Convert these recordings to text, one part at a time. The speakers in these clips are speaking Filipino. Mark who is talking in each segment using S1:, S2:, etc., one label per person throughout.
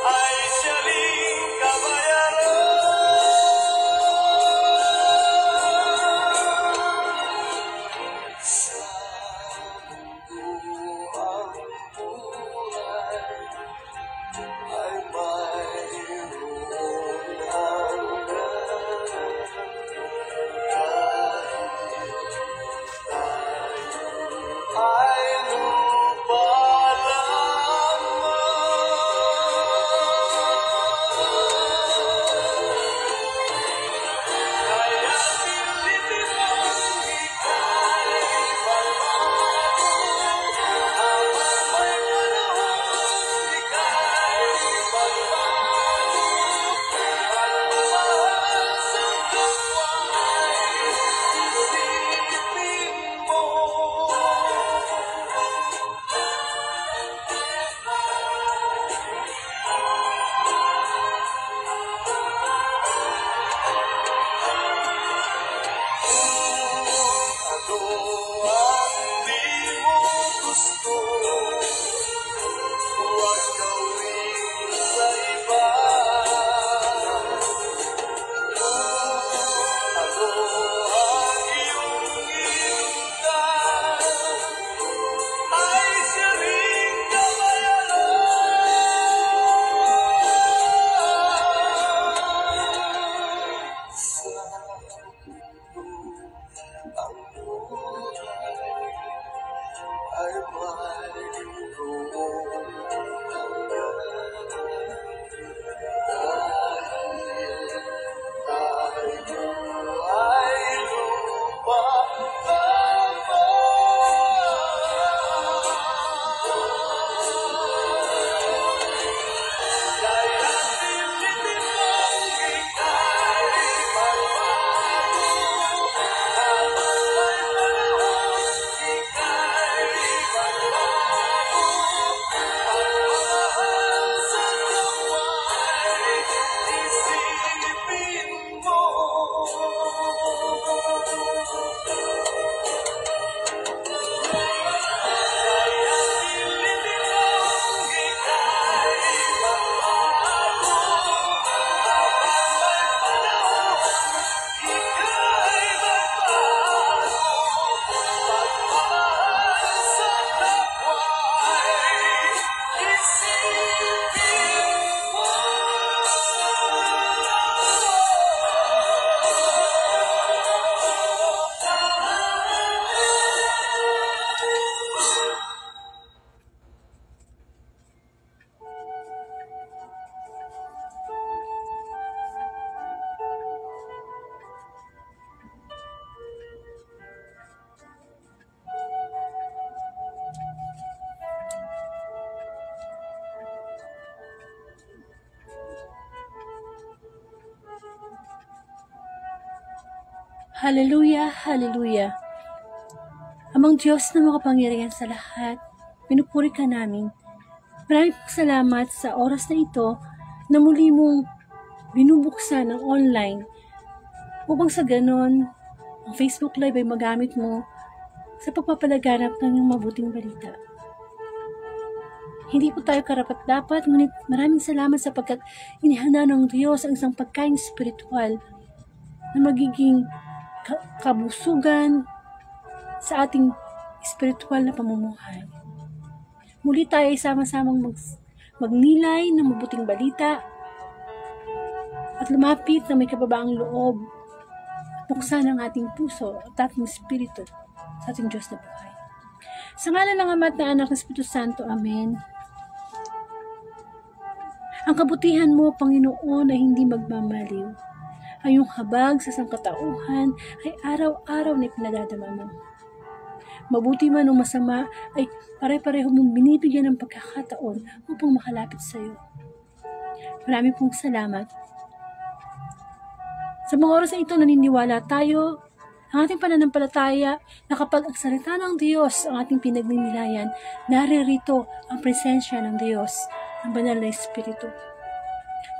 S1: Ay, sialing kabayaran. Hallelujah, hallelujah. Amang Diyos na makapangyarihan sa lahat, pinupuri ka namin. Maraming salamat sa oras na ito na muli mong binubuksan ng online upang sa ganon, ang Facebook Live ay magamit mo sa pagpapalaganap ng iyong mabuting balita. Hindi po tayo karapat-dapat, ngunit maraming salamat sapagkat inihanda ng Diyos ang isang pagkain spiritual na magiging kabusugan sa ating spiritual na pamumuhay. Muli tayo ay sama-samang magnilay ng mabuting balita at lumapit na may kababaang loob at buksan ang ating puso at ating espiritu sa ating Diyos na buhay. Sa ngalan ng Ama at ng Anak ng Espiritu Santo, Amen. Ang kabutihan mo, Panginoon, ay hindi magmamaliw. Ang iyong habag sa sangkatauhan ay araw-araw na pinadadama mo. Mabuti man o masama ay pare-pareho mong binibigyan ng pagkakataon upang makalapit sa iyo. Marami pong salamat. Sa mga oras na ito, naniniwala tayo, ang ating pananampalataya na kapag ang salita ng Diyos ang ating pinagninilayan, naririto ang presensya ng Diyos, ang banal na Espiritu.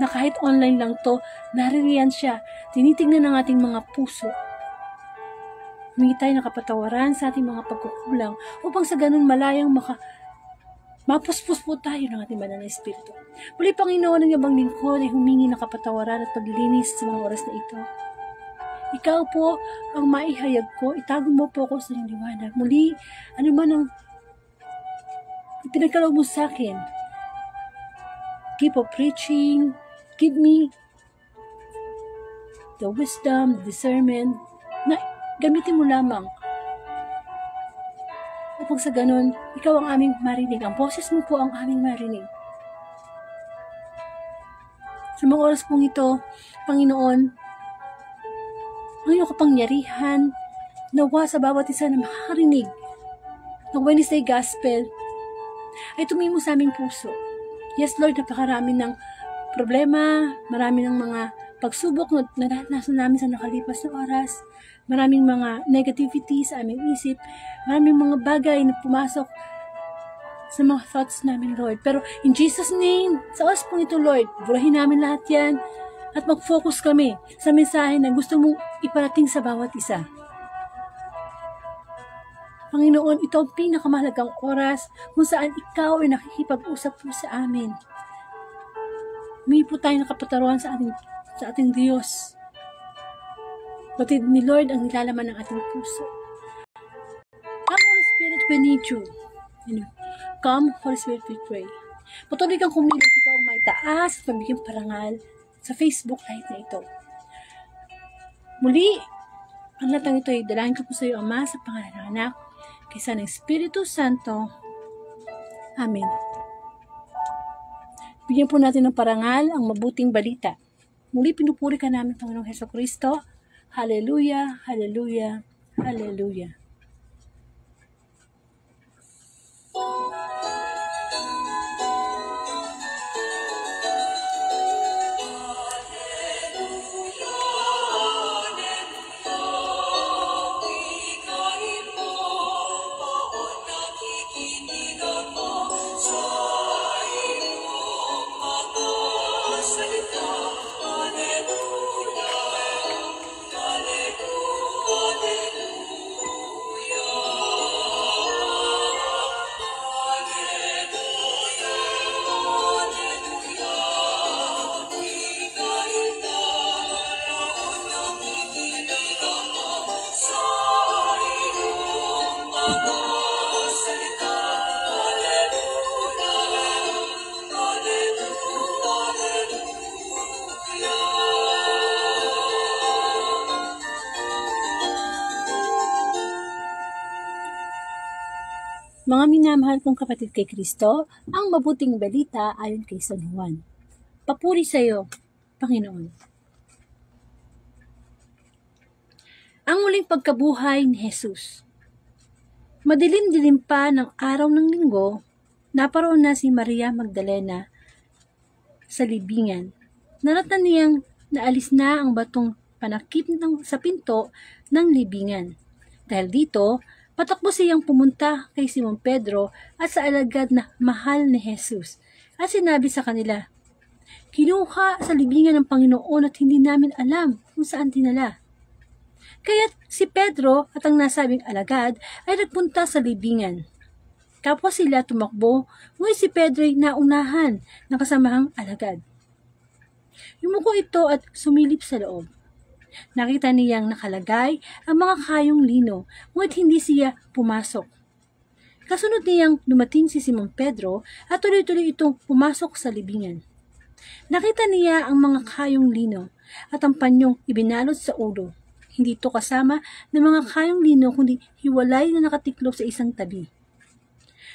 S1: Na kahit online lang to, naririyan siya, tinitignan ng ating mga puso. Humingi tayo ng kapatawaran sa ating mga pagkukulang upang sa ganun malayang mapuspos po tayo ng ating banal na Espiritu. Muli, Panginoon, ang iyong lingkod ay humingi ng kapatawaran at paglilinis sa mga oras na ito. Ikaw po ang maihayag ko, itago mo po ako sa iyong liwanag. Muli, ano man ang pinagkaloob mo sa akin, keep on preaching, give me the wisdom, the discernment, na gamitin mo lamang upang sa ganun, ikaw ang aming marinig. Ang boses mo po ang aming marinig. Sa mga oras pong ito, Panginoon, ang iyong kapangyarihan, nawa sa bawat isa na makarinig ng Wednesday Gospel, ay tumimo sa aming puso. Yes, Lord, napakarami ng problema, marami ng mga pagsubok na naranasan namin sa nakalipas na oras, maraming mga negativity sa aming isip, maraming mga bagay na pumasok sa mga thoughts namin, Lord. Pero in Jesus' name, sa oras pong ito, Lord, burahin namin lahat yan at mag-focus kami sa mensahe na gusto mong iparating sa bawat isa. Panginoon, ito ang pinakamahalagang oras kung saan ikaw ay nakikipag-usap po sa amin. Humingi po tayo ng kapatawaran sa ating Diyos. Batid ni Lord ang nilalaman ng ating puso. Come, Holy Spirit, we need you. Come, Holy Spirit, we pray. Patuloy kang kumilos, ikaw ang may taas at mabigyan parangal sa Facebook Live na ito. Muli, ang latang ito ay dalangin ko po sa iyo, Ama, sa pangalan ng Anak, kaysa ng Espiritu Santo. Amen. Bigyan po natin ng parangal ang mabuting balita. Muli pinupuri ka namin, Panginoong Hesukristo. Hallelujah, hallelujah, hallelujah. Mga minamahal kong kapatid kay Kristo, ang mabuting balita ayon kay San Juan. Papuri sa iyo, Panginoon. Ang muling pagkabuhay ni Jesus. Madilim-dilim pa ng araw ng linggo, naparoon na si Maria Magdalena sa libingan. Naratan niyang naalis na ang batong panakip sa pinto ng libingan. Dahil dito, patakbo siyang pumunta kay Simon Pedro at sa alagad na mahal ni Jesus at sinabi sa kanila, "Kinuha sa libingan ng Panginoon at hindi namin alam kung saan dinala." Kaya't si Pedro at ang nasabing alagad ay nagpunta sa libingan. Kapwa sila tumakbo, ngunit si Pedro ay naunahan ng kasamahang alagad. Yumuko ito at sumilip sa loob. Nakita niyang nakalagay ang mga kayong lino, ngunit hindi siya pumasok. Kasunod niyang dumating si Simon Pedro at tuloy-tuloy itong pumasok sa libingan. Nakita niya ang mga kayong lino at ang panyong ibinalot sa ulo. Hindi ito kasama ng mga kayong lino kundi hiwalay na nakatiklop sa isang tabi.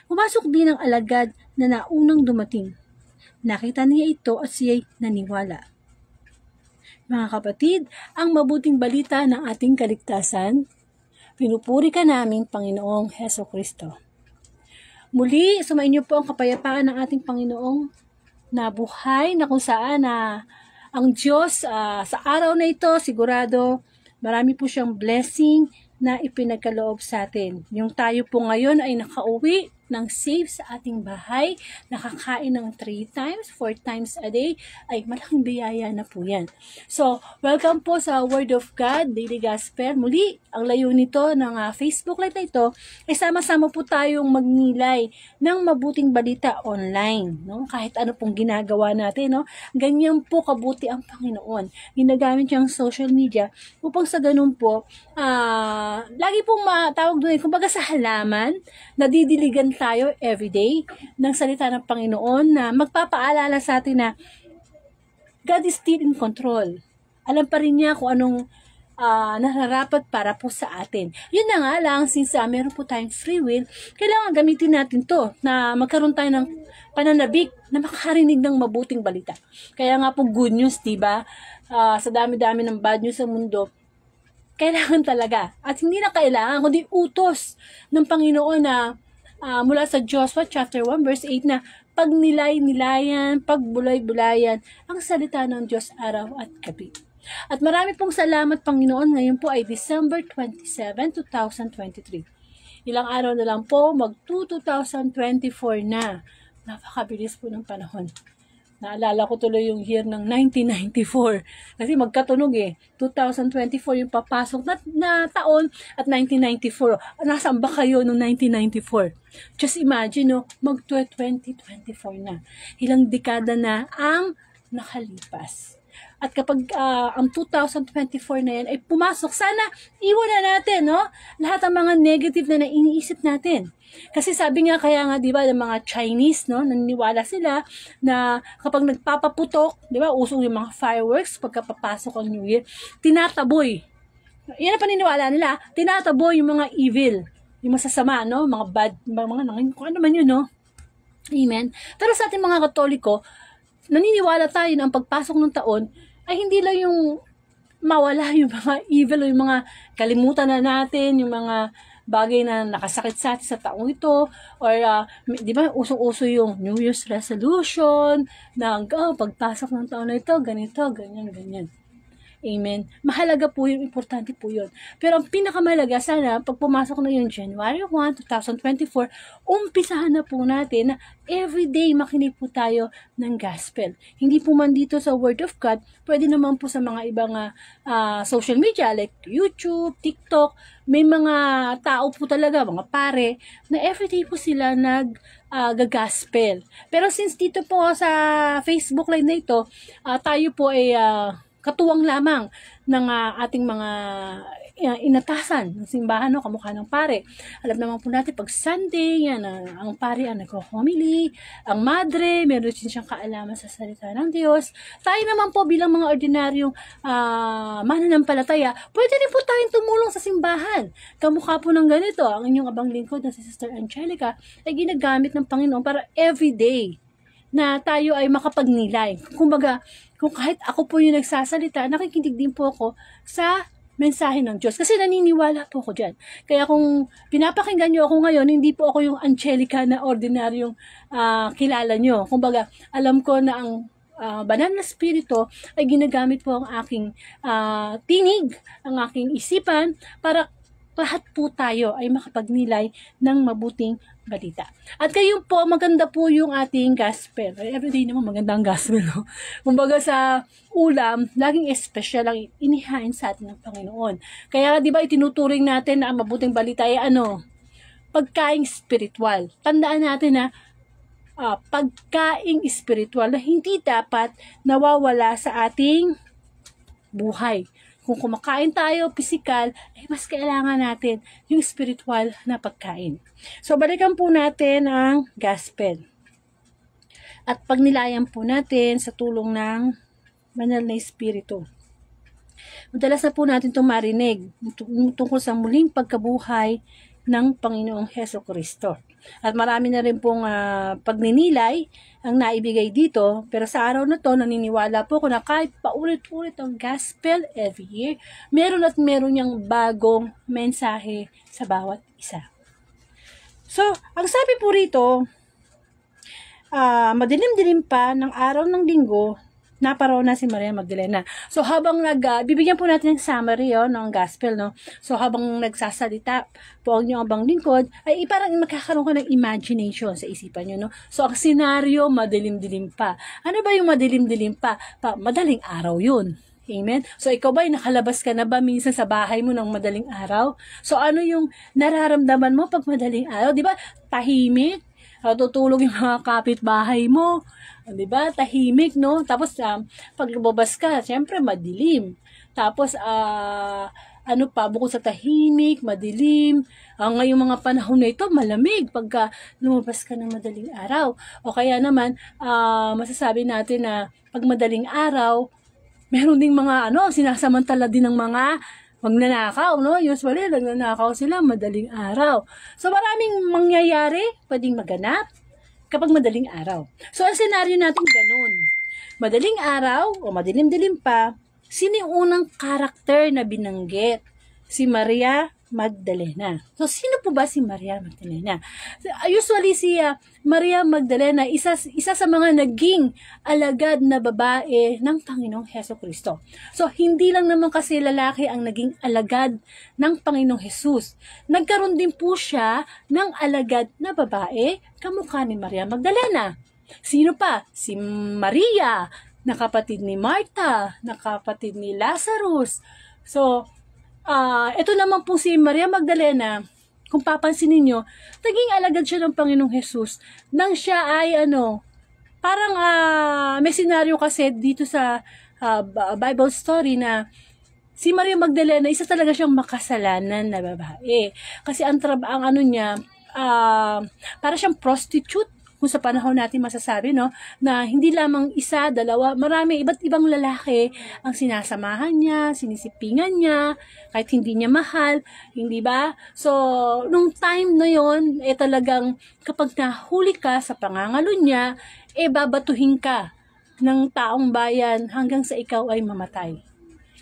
S1: Pumasok din ang alagad na naunang dumating. Nakita niya ito at siya'y naniwala. Mga kapatid, ang mabuting balita ng ating kaligtasan, pinupuri ka namin, Panginoong Hesukristo. Muli, sumainyo po ang kapayapaan ng ating Panginoong na buhay na kung saan ang Diyos sa araw na ito, sigurado, marami po siyang blessing na ipinagkaloob sa atin. Yung tayo po ngayon ay nakauwi ng safe sa ating bahay, nakakain ng 3 times, 4 times a day, ay malaking biyaya na po yan. So, welcome po sa Word of God, Daily Gospel. Muli, ang layo nito ng Facebook Live na ito, ay sama-sama po tayong magnilay ng mabuting balita online. No? Kahit ano pong ginagawa natin, no? Ganyan po kabuti ang Panginoon. Ginagamit niyang social media upang sa ganun po, lagi pong matawag doon, kumbaga sa halaman, nadidiligan tayo everyday ng salita ng Panginoon na magpapaalala sa atin na God is still in control. Alam pa rin niya kung anong nararapat para po sa atin. Yun na nga lang, since meron po tayong free will, kailangan gamitin natin to na magkaroon tayo ng pananabik na makarinig ng mabuting balita. Kaya nga po good news, diba? Sa dami-dami ng bad news sa mundo, kailangan talaga. At hindi na kailangan, kundi utos ng Panginoon na mula sa Joshua chapter 1 verse 8 na pagnilay-nilayan, pagbulay-bulayan ang salita ng Diyos araw at gabi. At marami pong salamat, Panginoon. Ngayon po ay December 27, 2023. Ilang araw na lang po, mag-2024 na. Napakabilis po ng panahon. Naalala ko tuloy yung year ng 1994. Kasi magkatunog 2024 yung papasok na taon at 1994. Nasaan ba kayo noong 1994? Just imagine, mag-2024 na. Ilang dekada na ang nakalipas. At kapag ang 2024 na yan ay pumasok, sana iwanan natin, lahat ng mga negative na iniisip natin. Kasi sabi nga, kaya nga, di ba, ng mga Chinese, naniniwala sila na kapag nagpapaputok, di ba, uso yung mga fireworks pagkapapasok ang New Year, tinataboy. Yan ang paniniwala nila, tinataboy yung mga evil, yung masasama, mga bad, mga kung ano man yun, Amen. Pero sa ating mga Katoliko, naniniwala tayo na ang pagpasok ng taon ay hindi lang yung mawala yung mga evil o yung mga kalimutan na natin, yung mga bagay na nakasakit sa atin sa taong ito, or di ba usong-uso yung New Year's resolution na pagpasok ng taon na ito, ganito, ganyan, ganyan. Amen. Mahalaga po yun, importante po yun. Pero ang pinakamahalaga, sana, pag pumasok na yung January 1, 2024, umpisahan na po natin na everyday makinig po tayo ng gospel. Hindi po man dito sa Word of God, pwede naman po sa mga ibang social media like YouTube, TikTok, may mga tao po talaga, mga pare, na everyday po sila nag-gospel. Pero since dito po sa Facebook Live na ito, tayo po ay katuwang lamang ng ating mga inatasan ng simbahan, kamukha ng pare. Alam naman po natin, pag Sunday, yan, ang pare ang nag-homily, ang madre, meron din siyang kaalaman sa salita ng Diyos. Tayo naman po bilang mga ordinaryong mananampalataya, pwede rin po tayong tumulong sa simbahan. Kamukha po ng ganito, ang inyong abang lingkod na si Sister Angelica ay ginagamit ng Panginoon para everyday na tayo ay makapagnilay. Kumbaga, kung kahit ako po yung nagsasalita, nakikinig din po ako sa mensahe ng Diyos. Kasi naniniwala po ako dyan. Kaya kung pinapakinggan nyo ako ngayon, hindi po ako yung Angelica na ordinaryong kilala nyo. Kumbaga, alam ko na ang banal na spirito ay ginagamit po ang aking tinig, ang aking isipan para lahat po tayo ay makapagnilay ng mabuting balita. At kayo po, maganda po yung ating gospel. Everyday naman maganda ang gospel. No? Kumbaga sa ulam, laging espesyal ang inihain sa atin ng Panginoon. Kaya di ba itinuturing natin na ang mabuting balita ay pagkaing spiritual. Tandaan natin na pagkaing spiritual na hindi dapat nawawala sa ating buhay. Kung kumakain tayo, physical, mas kailangan natin yung spiritual na pagkain. So, balikan po natin ang gospel. At pagnilayan po natin sa tulong ng banal na espiritu. Madalas na po natin itong marinig tungkol sa muling pagkabuhay ng Panginoong Hesukristo. At marami na rin pong pagninilay ang naibigay dito. Pero sa araw na to, naniniwala po ko na kahit paulit-ulit ang gospel every year, meron at meron niyang bagong mensahe sa bawat isa. So, ang sabi po rito, madilim-dilim pa ng araw ng linggo, naparao na si Maria Magdalena. So, habang bibigyan po natin ng summary ng gospel, no? So, habang nagsasalita po ang inyong abang lingkod, ay parang magkakaroon ka ng imagination sa isipan nyo, no? So, ang senaryo, madilim-dilim pa. Ano ba yung madilim-dilim pa? Madaling araw yun. Amen? So, ikaw ba, nakalabas ka na ba minsan sa bahay mo ng madaling araw? So, ano yung nararamdaman mo pag madaling araw? Di ba? Tahimik? Tutulog yung mga kapitbahay mo. Diba? Tahimik, no? Tapos, pag lumabas ka, syempre, madilim. Tapos, bukod sa tahimik, madilim, ngayong mga panahon na ito, malamig pagka lumabas ka ng madaling araw. O kaya naman, masasabi natin na pag madaling araw, meron ding mga, sinasamantala din ng mga magnanakaw, no? Usually, nagnanakaw sila madaling araw. So, maraming mangyayari, pwedeng maganap, kapag madaling araw. So, ang senaryo natin ganun. Madaling araw, o madilim-dilim pa, sino yung unang karakter na binanggit? Si Maria Magdalena. So, sino po ba si Maria Magdalena? Usually, si Maria Magdalena, isa sa mga naging alagad na babae ng Panginoong Hesukristo. So, hindi lang naman kasi lalaki ang naging alagad ng Panginoong Jesus. Nagkaroon din po siya ng alagad na babae, kamukha ni Maria Magdalena. Sino pa? Si Maria, na kapatid ni Martha, na kapatid ni Lazarus. So, ito naman po si Maria Magdalena, kung papansin niyo, naging alagad siya ng Panginoong Jesus nang siya ay parang may senaryo kasi dito sa Bible story na si Maria Magdalena, isa talaga siyang makasalanan na babae. Kasi ang niya, para siyang prostitute. Kung sa panahon natin masasabi, no, na hindi lamang isa, dalawa, marami, iba't ibang lalaki ang sinasamahan niya, sinisipingan niya, kahit hindi niya mahal, hindi ba? So, nung time na yon, talagang kapag nahuli ka sa pangangalo niya, babatuhin ka ng taong bayan hanggang sa ikaw ay mamatay.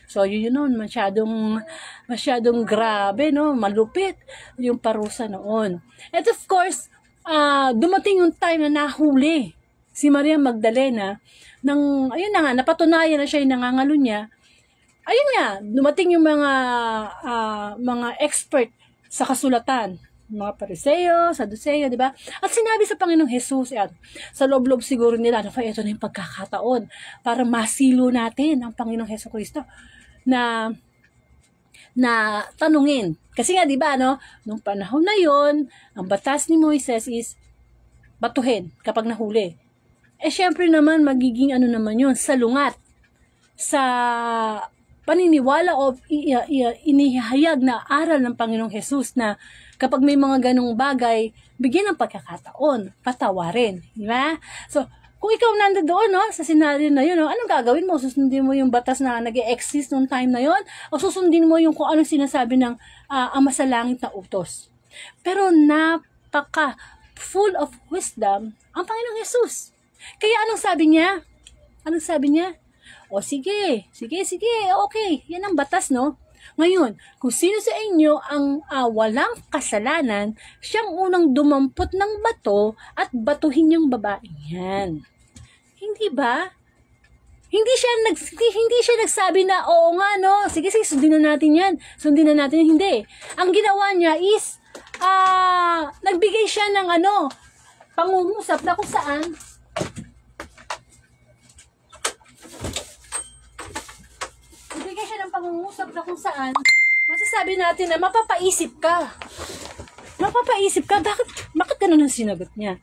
S1: So, yun masyadong grabe, no, malupit yung parusa noon. And of course, dumating yung time na nahuli si Maria Magdalena ayun na nga, napatunayan na siya yung nangangalo niya. Ayun nga, dumating yung mga expert sa kasulatan, mga Pariseo, Saduceo, di ba? At sinabi sa Panginoong Jesus, sa loob-loob siguro nila, ito na yung pagkakataon para masilo natin ang Panginoong Hesukristo na tanungin. Kasi nga, di ba, nung panahon na yon, ang batas ni Moises is batuhin kapag nahuli. Syempre naman, magiging naman yun, salungat sa paniniwala o inihayag na aral ng Panginoong Jesus na kapag may mga ganong bagay, bigyan ng pagkakataon, patawarin. Di ba? So, kung ikaw nandoon sa senaryo na yun, anong gagawin mo? Susundin mo yung batas na nag-e-exist noong time na yun? O susundin mo yung kung anong sinasabi ng Ama sa Langit na utos? Pero napaka full of wisdom ang Panginoong Jesus. Kaya anong sabi niya? Anong sabi niya? O sige, okay, yan ang batas, no? Ngayon, kung sino sa inyo ang walang kasalanan, siyang unang dumampot ng bato at batuhin yung babaeng yan. Hindi ba? Hindi siya nagsabi na, oo nga, no, sige, sundin na natin yan. Sundin na natin yan. Hindi. Ang ginawa niya is, nagbigay siya ng pangungusap na kung saan, masasabi natin na mapapaisip ka. Bakit ganun ang sinagot niya?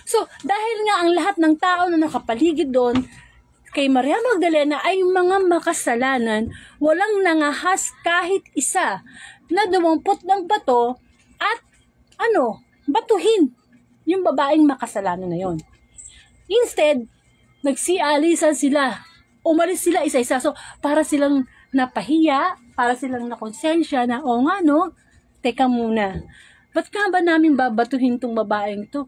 S1: So, dahil nga ang lahat ng tao na nakapaligid doon, kay Maria Magdalena ay mga makasalanan, walang nangahas kahit isa na dumampot ng bato at batuhin yung babaeng makasalanan na yon. Instead, nagsialisan sila. Umalis sila isa-isa. So, para silang napahiya, para silang nakonsensya na, o nga no, teka muna, ba't nga ba namin babatuhin tong babaeng to?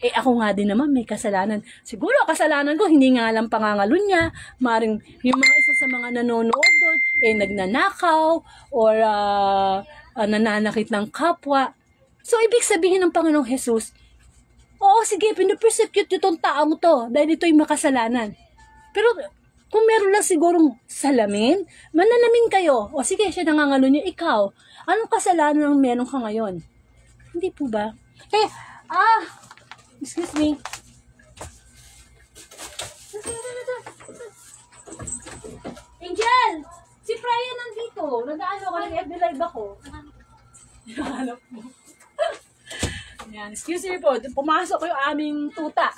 S1: Ako nga din naman may kasalanan. Siguro kasalanan ko, hindi nga lang pangangalo niya. Maring yung mga isa sa mga nanonood doon, nagnanakaw or nananakit ng kapwa. So, ibig sabihin ng Panginoong Jesus, oo, sige, pinapersecute itong taong to dahil ito'y makasalanan. Pero, kung meron lang sigurong salamin, mananamin kayo. O sige, siya nangangalo niya, ikaw, anong kasalanan ang meron ka ngayon? Hindi po ba? Kaya, excuse me. Angel! Si Freya nandito. Nag-ano ka, nag-FB live ako. Hanap mo. Yan, excuse me po. Pumasok yung aming tuta.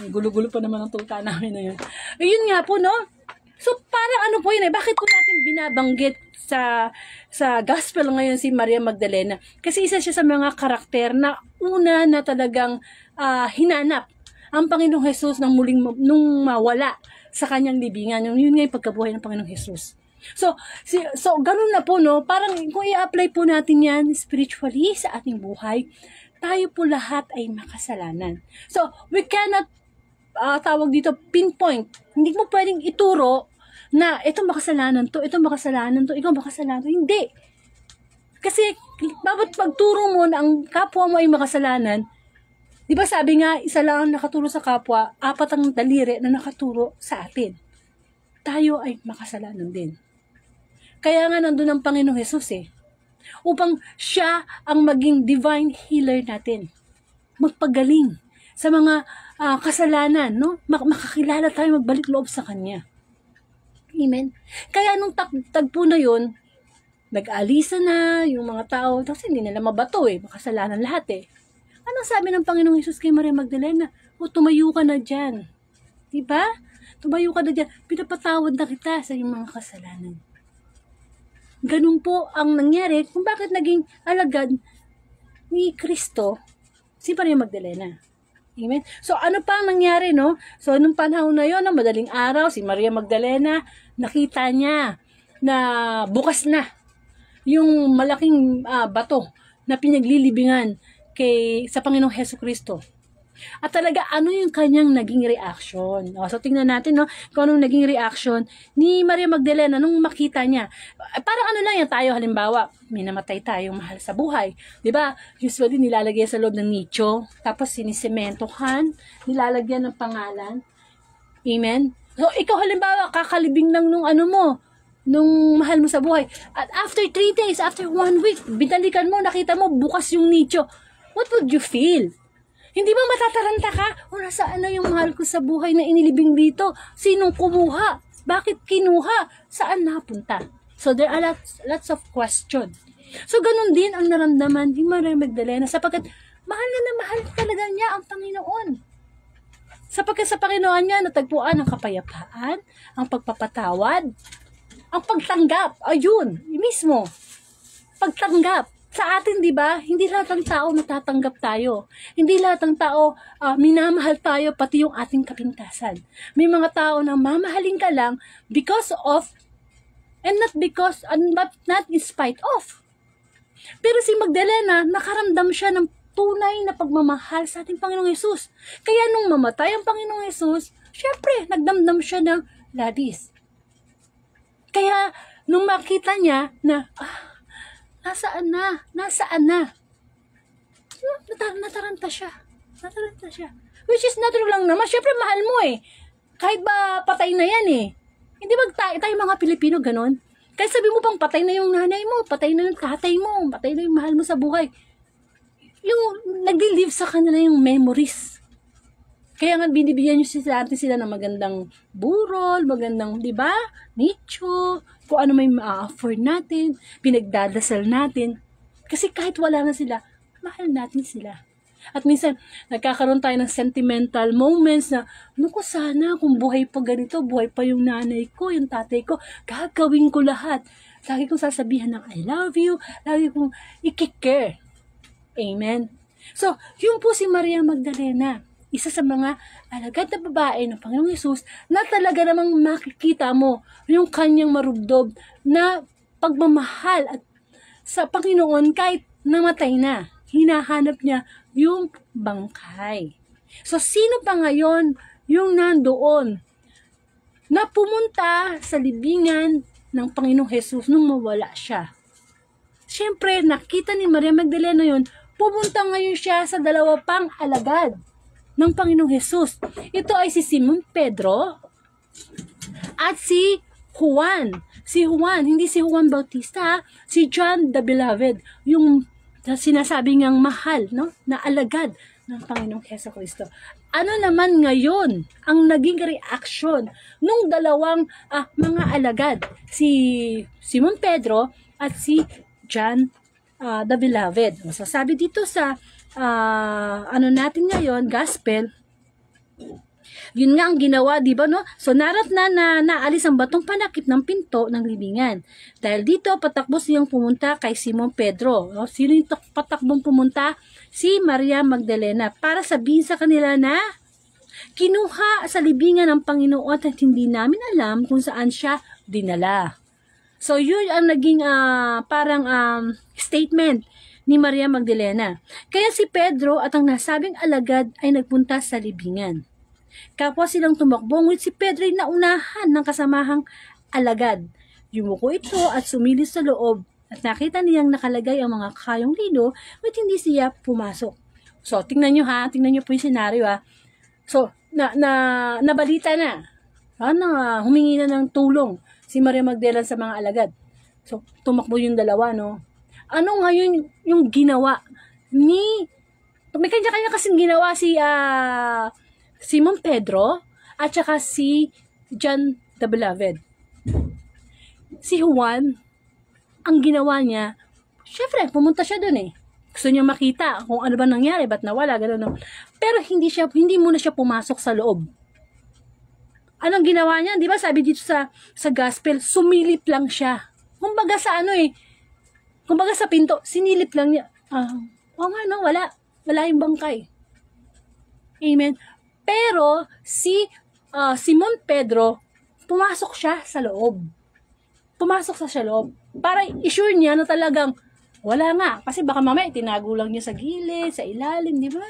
S1: Ang gulo-gulo pa naman ang tuta namin na yun. Ayun nga po, no? So, parang po yun bakit po natin binabanggit sa gospel ngayon si Maria Magdalena? Kasi isa siya sa mga karakter na una na talagang hinanap ang Panginoong Jesus nung mawala sa kanyang libingan. Yun nga yung pagkabuhay ng Panginoong Jesus. So ganun na po, no? Parang kung i-apply po natin yan spiritually sa ating buhay, tayo po lahat ay makasalanan. So, we cannot tawag dito pinpoint. Hindi mo pwedeng ituro na ito makasalanan to, ikaw makasalanan to. Hindi. Kasi, bawat pagturo mo na ang kapwa mo ay makasalanan, di ba sabi nga, isa lang ang nakaturo sa kapwa, 4 ang daliri na nakaturo sa atin. Tayo ay makasalanan din. Kaya nga nandun ang Panginoong Jesus upang siya ang maging divine healer natin. Magpagaling sa mga kasalanan, no? Makakilala tayo, magbalik loob sa Kanya. Amen? Kaya nung tagpo na yun, nag-alisa na yung mga tao, kasi hindi nila mabato makasalanan lahat Anong sabi ng Panginoong Hesus kay Maria Magdalena? Tumayo ka na dyan. Diba? Tumayo ka na dyan. Pinapatawad na kita sa iyong mga kasalanan. Ganun po ang nangyari kung bakit naging alagad ni Kristo si Maria Magdalena. Amen? So, ano pa ang nangyari, no? So, nung panahon na yun, madaling araw, si Maria Magdalena, nakita niya na bukas na yung malaking bato na pinaglilibingan sa Panginoong Hesus Kristo. At talaga, ano yung kanyang naging reaction? So, tingnan natin, no? Kung anong naging reaction ni Maria Magdalena nung makita niya. Parang lang yan tayo, halimbawa, may namatay tayong mahal sa buhay. Diba? Usually, nilalagay sa loob ng nicho, tapos sinisementohan, nilalagyan ng pangalan. Amen? So, ikaw halimbawa, kakalibing lang nung mahal mo sa buhay. At after 3 days, after 1 week, binalikan mo, nakita mo, bukas yung nicho. What would you feel? Hindi ba matataranta ka? Nasaan na yung mahal ko sa buhay na inilibing dito? Sinong kumuha? Bakit kinuha? Saan napunta? So there are lots of questions. So ganun din ang naramdaman ni Maria Magdalena sapagkat mahal na mahal talaga niya ang Panginoon. Sapagkat sa Panginoon niya natagpuan ang kapayapaan, ang pagpapatawad, ang pagtanggap. Ayun, mismo. Pagtanggap. Sa atin, di ba, hindi lahat ng tao natatanggap tayo. Hindi lahat ng tao minamahal tayo, pati yung ating kapintasan. May mga tao na mamahalin ka lang because of, and not because, but not in spite of. Pero si Magdalena, nakaramdam siya ng tunay na pagmamahal sa ating Panginoong Hesus. Kaya nung mamatay ang Panginoong Hesus, syempre, nagdamdam siya ng labis. Kaya, nung makita niya na, nasaan na? Nataranta siya. Which is natural lang naman. Siyempre, mahal mo Kahit ba patay na yan eh. Hindi ba tayo mga Pilipino ganon? Kahit sabi mo pang patay na yung nanay mo, patay na yung tatay mo, patay na yung mahal mo sa buhay. Yung nag-live sa kanila yung memories. Kaya nga binibigyan nyo sila ng magandang burol, magandang, di ba? Nicho, kung ano may ma-afford natin, pinagdadasal natin. Kasi kahit wala na sila, mahal natin sila. At minsan, nagkakaroon tayo ng sentimental moments na, ano ko sana, kung buhay pa ganito, buhay pa yung nanay ko, yung tatay ko, gagawin ko lahat. Lagi kong sasabihan ng I love you, lagi kong ikikare. Amen. So, yun po si Maria Magdalena, isa sa mga alagad na babae ng Panginoong Hesus na talaga namang makikita mo yung kanyang marubdob na pagmamahal at sa Panginoon kahit namatay na. Hinahanap niya yung bangkay. So, sino pa ngayon yung nandoon na pumunta sa libingan ng Panginoong Hesus nung mawala siya? Siyempre, nakita ni Maria Magdalena yun, pumunta ngayon siya sa dalawa pang alagad ng Panginoong Hesus. Ito ay si Simon Pedro at si Juan. Si Juan, hindi si Juan Bautista, si John the Beloved, yung sinasabi ngang mahal, no? Na alagad ng Panginoong Jesucristo. Ano naman ngayon ang naging reaction nung dalawang mga alagad, si Simon Pedro at si John the Beloved. So sabi dito sa ano natin ngayon, gospel, yun nga ang ginawa, di ba, no? So narat na naalis ang batong panakip ng pinto ng libingan. Dahil dito, patakbo siyang pumunta kay Simon Pedro. No? Sino yung patakbong pumunta? Si Maria Magdalena, para sabihin sa kanila na kinuha sa libingan ng Panginoon at hindi namin alam kung saan siya dinala. So yun ang naging parang statement ni Maria Magdalena. Kaya si Pedro at ang nasabing alagad ay nagpunta sa libingan. Kapwa silang tumakbo, ngunit si Pedro ay naunahan ng kasamahang alagad. Yumuko ito at sumilis sa loob at nakita niyang nakalagay ang mga kayong lino at hindi siya pumasok. So, tingnan nyo po yung senaryo ha. So, nabalita na. Humingi na ng tulong si Maria Magdalena sa mga alagad. So, tumakbo yung dalawa, no? Ano ngayon yung ginawa ni... May kanya-kanya kasing ginawa si Simon Pedro at saka si John the Beloved. Si Juan, ang ginawa niya, syempre, pumunta siya dun eh. Gusto niya makita kung ano ba nangyari, ba't nawala, gano'n. Pero hindi muna siya pumasok sa loob. Anong ginawa niya? Di ba sabi dito sa gospel, sumilip lang siya. Kumbaga sa kumbaga sa pinto, sinilip lang niya. Wala yung bangkay. Amen. Pero si Simon Pedro, pumasok siya sa loob. Para i-sure niya na talagang wala nga. Kasi baka mamaya tinago lang niya sa gilid, sa ilalim, di ba?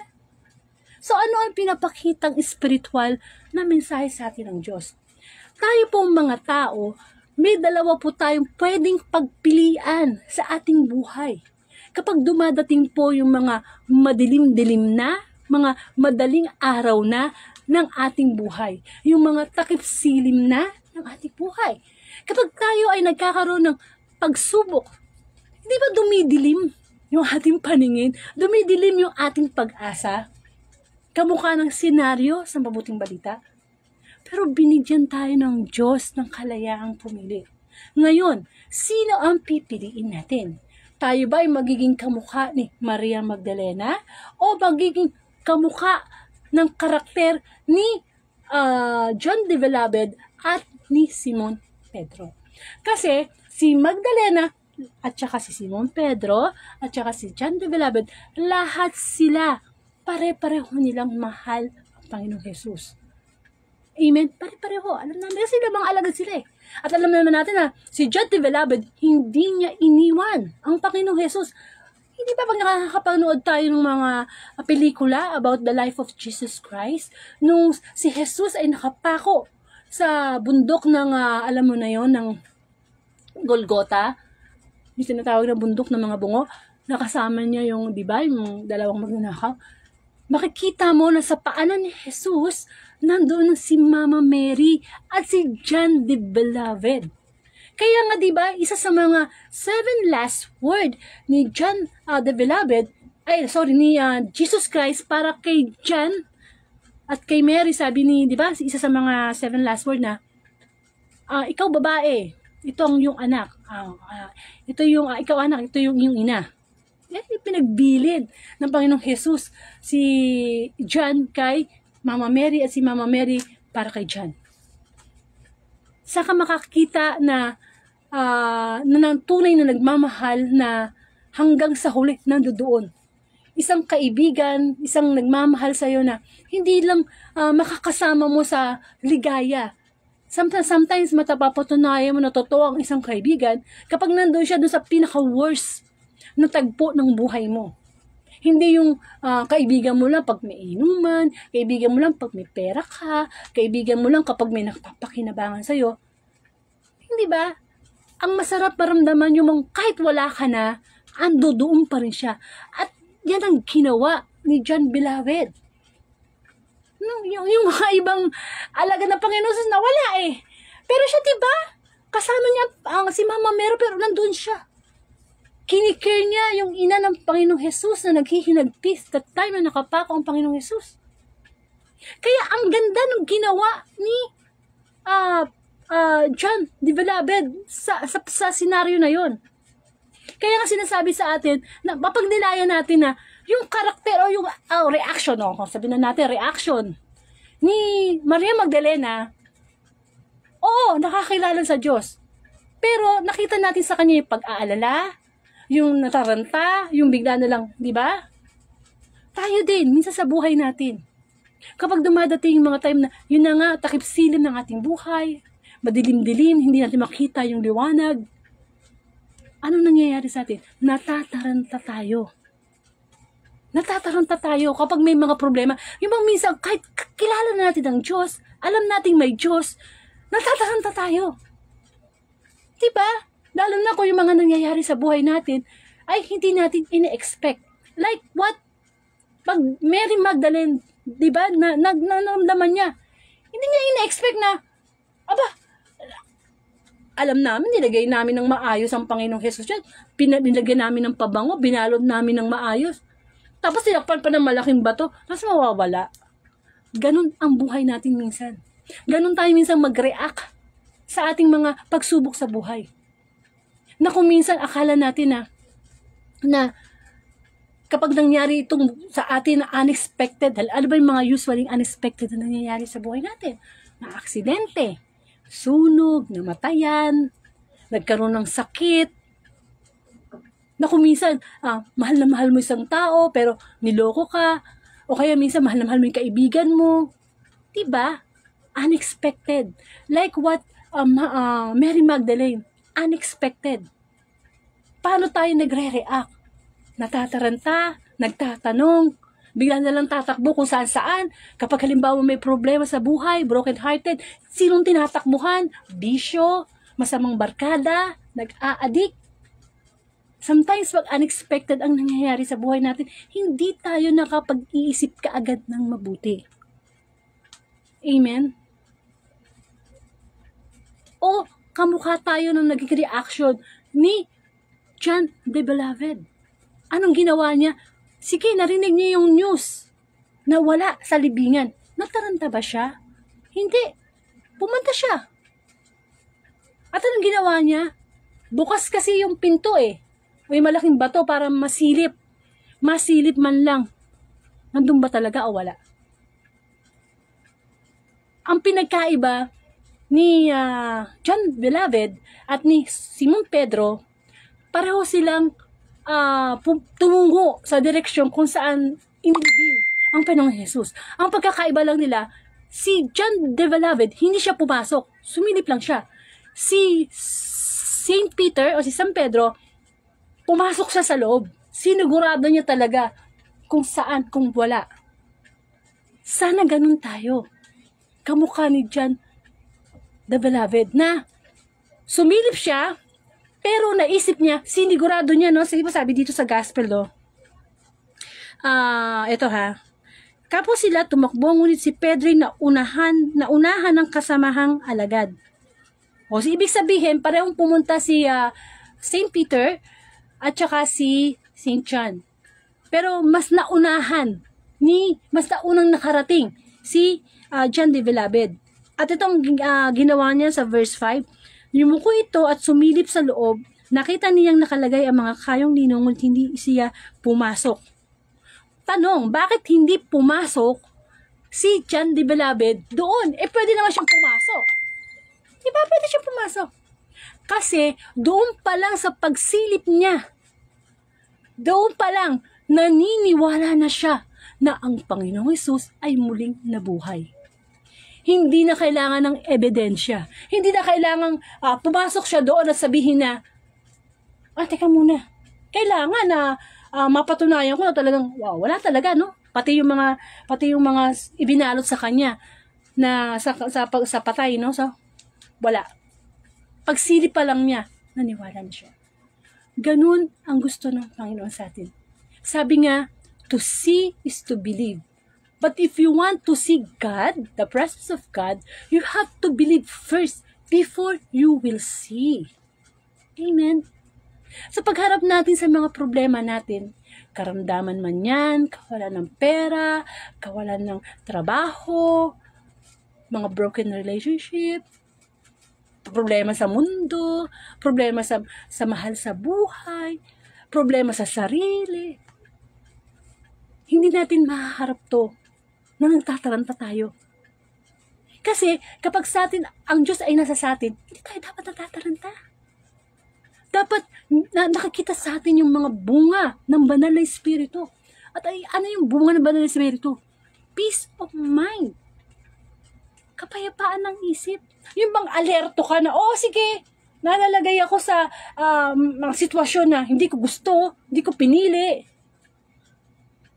S1: So ano ang pinapakitang spiritual na mensahe sa atin ng Diyos? Tayo pong mga tao, may dalawa po tayong pwedeng pagpilian sa ating buhay. Kapag dumadating po yung mga madilim-dilim na, mga madaling araw na ng ating buhay. Yung mga takip-silim na ng ating buhay. Kapag tayo ay nagkakaroon ng pagsubok, hindi ba dumidilim yung ating paningin? Dumidilim yung ating pag-asa? Kamukha ng senaryo sa mabuting balita? Pero binigyan tayo ng Diyos ng kalayaang pumili. Ngayon, sino ang pipiliin natin? Tayo ba ay magiging kamukha ni Maria Magdalena? O magiging kamukha ng karakter ni John the Beloved at ni Simon Pedro? Kasi si Magdalena at saka si Simon Pedro at saka si John the Beloved, lahat sila pare-pareho nilang mahal ang Panginoong Hesus. Amen? Pare-pareho. Alam namin kasi mga alagad sila eh. At alam naman natin na si John the Beloved, hindi niya iniwan ang Panginoong Hesus. Hindi ba pag nakakapanood tayo ng mga pelikula about the life of Jesus Christ, nung si Jesus ay nakapako sa bundok ng, alam mo na yon, ng Golgota, yung tinatawag na bundok ng mga bungo, nakasama niya yung, di ba, yung dalawang magnanakaw. makikita mo na sa paanan ni Jesus, nandoon si Mama Mary at si John the Beloved. Kaya nga diba, isa sa mga 7 last word ni John the Beloved, ni Jesus Christ para kay John at kay Mary, sabi ni, diba, isa sa mga 7 last word na, ikaw babae, ito ang iyong anak, ito yung, ikaw anak, ito yung iyong ina. Yan yung pinagbilid ng Panginoong Jesus, si John kay Mama Mary at si Mama Mary para kay John. Saka makakita na tunay na nagmamahal na hanggang sa huli nandoon. Isang kaibigan, isang nagmamahal sa iyo na hindi lang makakasama mo sa ligaya. Sometimes matapapatunayan mo na totoo ang isang kaibigan kapag nandoon siya doon sa pinaka-worst na tagpo ng buhay mo. Hindi yung kaibigan mo lang pag may inuman, kaibigan mo lang pag may pera ka, kaibigan mo lang kapag may nakapapakinabangan sa'yo. Hindi ba? Ang masarap maramdaman yung kahit wala ka na, ando doon pa rin siya. At yan ang ginawa ni John Beloved. Yung mga ibang alaga na Panginoon na wala eh. Pero siya, diba? Kasama niya si Mama Mary, pero nandun siya. Kinikare niya yung ina ng Panginoong Jesus na naghihinagpis that time na nakapako ang Panginoong Jesus. Kaya ang ganda ng ginawa ni John the Beloved sa senaryo na yon. Kaya nga sinasabi sa atin na mapagnilayan natin na yung karakter o yung reaction, kung sabihin na natin reaction ni Maria Magdalena, nakakilala sa Diyos. Pero nakita natin sa kanya yung pag-aalala, yung nataranta, yung bigla na lang, di ba? Tayo din, minsan sa buhay natin. Kapag dumadating yung mga time na, yun na nga, takip-silim ng ating buhay, madilim-dilim, hindi natin makita yung liwanag. Ano nangyayari sa atin? Natataranta tayo. Natataranta tayo kapag may mga problema. Yung mga minsan, kahit kilala na natin ang Diyos, alam nating may Diyos, natataranta tayo. Diba? Lalo na kung yung mga nangyayari sa buhay natin, ay hindi natin ine-expect. Like what? Pag Mary Magdalene, diba, naramdaman niya, hindi niya ine-expect na, alam namin, nilagay namin ng maayos ang Panginoong Jesus dyan. Nilagay namin ng pabango, binalod namin ng maayos. Tapos tinakpan pa ng malaking bato, tapos mawawala. Ganun ang buhay natin minsan. Ganun tayo minsan mag-react sa ating mga pagsubok sa buhay. Na kung minsan akala natin na kapag nangyari itong sa atin na unexpected, ano ba yung mga usually unexpected na nangyayari sa buhay natin? Na aksidente, sunog, namatayan, nagkaroon ng sakit, na kung minsan, mahal na mahal mo isang tao, pero niloko ka, o kaya minsan mahal na mahal mo yung kaibigan mo. Diba? Unexpected. Like what Mary Magdalene, unexpected. Paano tayo nagre-react? Natataranta, nagtatanong, bigla na lang tatakbo kung saan-saan. Kapag halimbawa may problema sa buhay, broken-hearted, sinong tinatakbuhan? Bisyo, masamang barkada, nag-a-addict. Sometimes, pag unexpected ang nangyayari sa buhay natin, hindi tayo nakapag-iisip kaagad ng mabuti. Amen? O, kamukha tayo ng naging reaction ni John the Beloved. Anong ginawa niya? Sige, narinig niya yung news na wala sa libingan. Nataranta ba siya? Hindi. Pumunta siya. At anong ginawa niya? Bukas kasi yung pinto May malaking bato para masilip. Masilip man lang. Nandun ba talaga o wala? Ang pinagkaiba ni John Beloved at ni Simon Pedro, pareho silang tumungo sa direksyon kung saan inilibing ang Panginoong Jesus. Ang pagkakaiba lang nila, si John the Beloved, hindi siya pumasok. Sumilip lang siya. Si Saint Peter o si San Pedro, pumasok siya sa loob. Sinigurado niya talaga kung saan, kung wala. Sana ganun tayo. Kamukha ni John the Beloved na sumilip siya, pero naisip niya, sinigurado niya, no? Sige po, sabi dito sa gospel, ito Kapos sila tumakbo, ngunit si Pedro naunahan ng kasamahang alagad. O, so, ibig sabihin, parehong pumunta si St. Peter at saka si St. John. Pero mas naunang nakarating si John the Beloved. At itong ginawa niya sa verse 5, yumuko ito at sumilip sa loob, nakita niyang nakalagay ang mga kayong ninong ngunit hindi siya pumasok. Tanong, bakit hindi pumasok si John the Beloved doon? Pwede naman siyang pumasok. Diba pwede siyang pumasok? Kasi doon pa lang sa pagsilip niya, doon pa lang naniniwala na siya na ang Panginoong Hesus ay muling nabuhay. Hindi na kailangan ng ebidensya. Hindi na kailangan pumasok siya doon at sabihin na, teka muna, kailangan na mapatunayan ko na talagang, wala talaga, no? Pati yung mga ibinalot sa kanya na sa patay, no? So, wala. Pagsilip pa lang niya, naniwala na siya. Ganun ang gusto ng Panginoon sa atin. Sabi nga, to see is to believe. But if you want to see God, the presence of God, you have to believe first before you will see. Amen. Sa pagharap natin sa mga problema natin, karamdaman man yan, kawalan ng pera, kawalan ng trabaho, mga broken relationship, problema sa mundo, problema sa mahal sa buhay, problema sa sarili. Hindi natin mahaharap to na nagtataranta tayo. Kasi kapag sa atin, ang Diyos ay nasa sa atin, hindi tayo dapat nagtataranta. Dapat nakakita sa atin yung mga bunga ng banal na Espiritu. At ano yung bunga ng banal na Espiritu? Peace of mind. Kapayapaan ng isip. Yung bang alerto ka na, sige, nalalagay ako sa mga sitwasyon na hindi ko gusto, hindi ko pinili.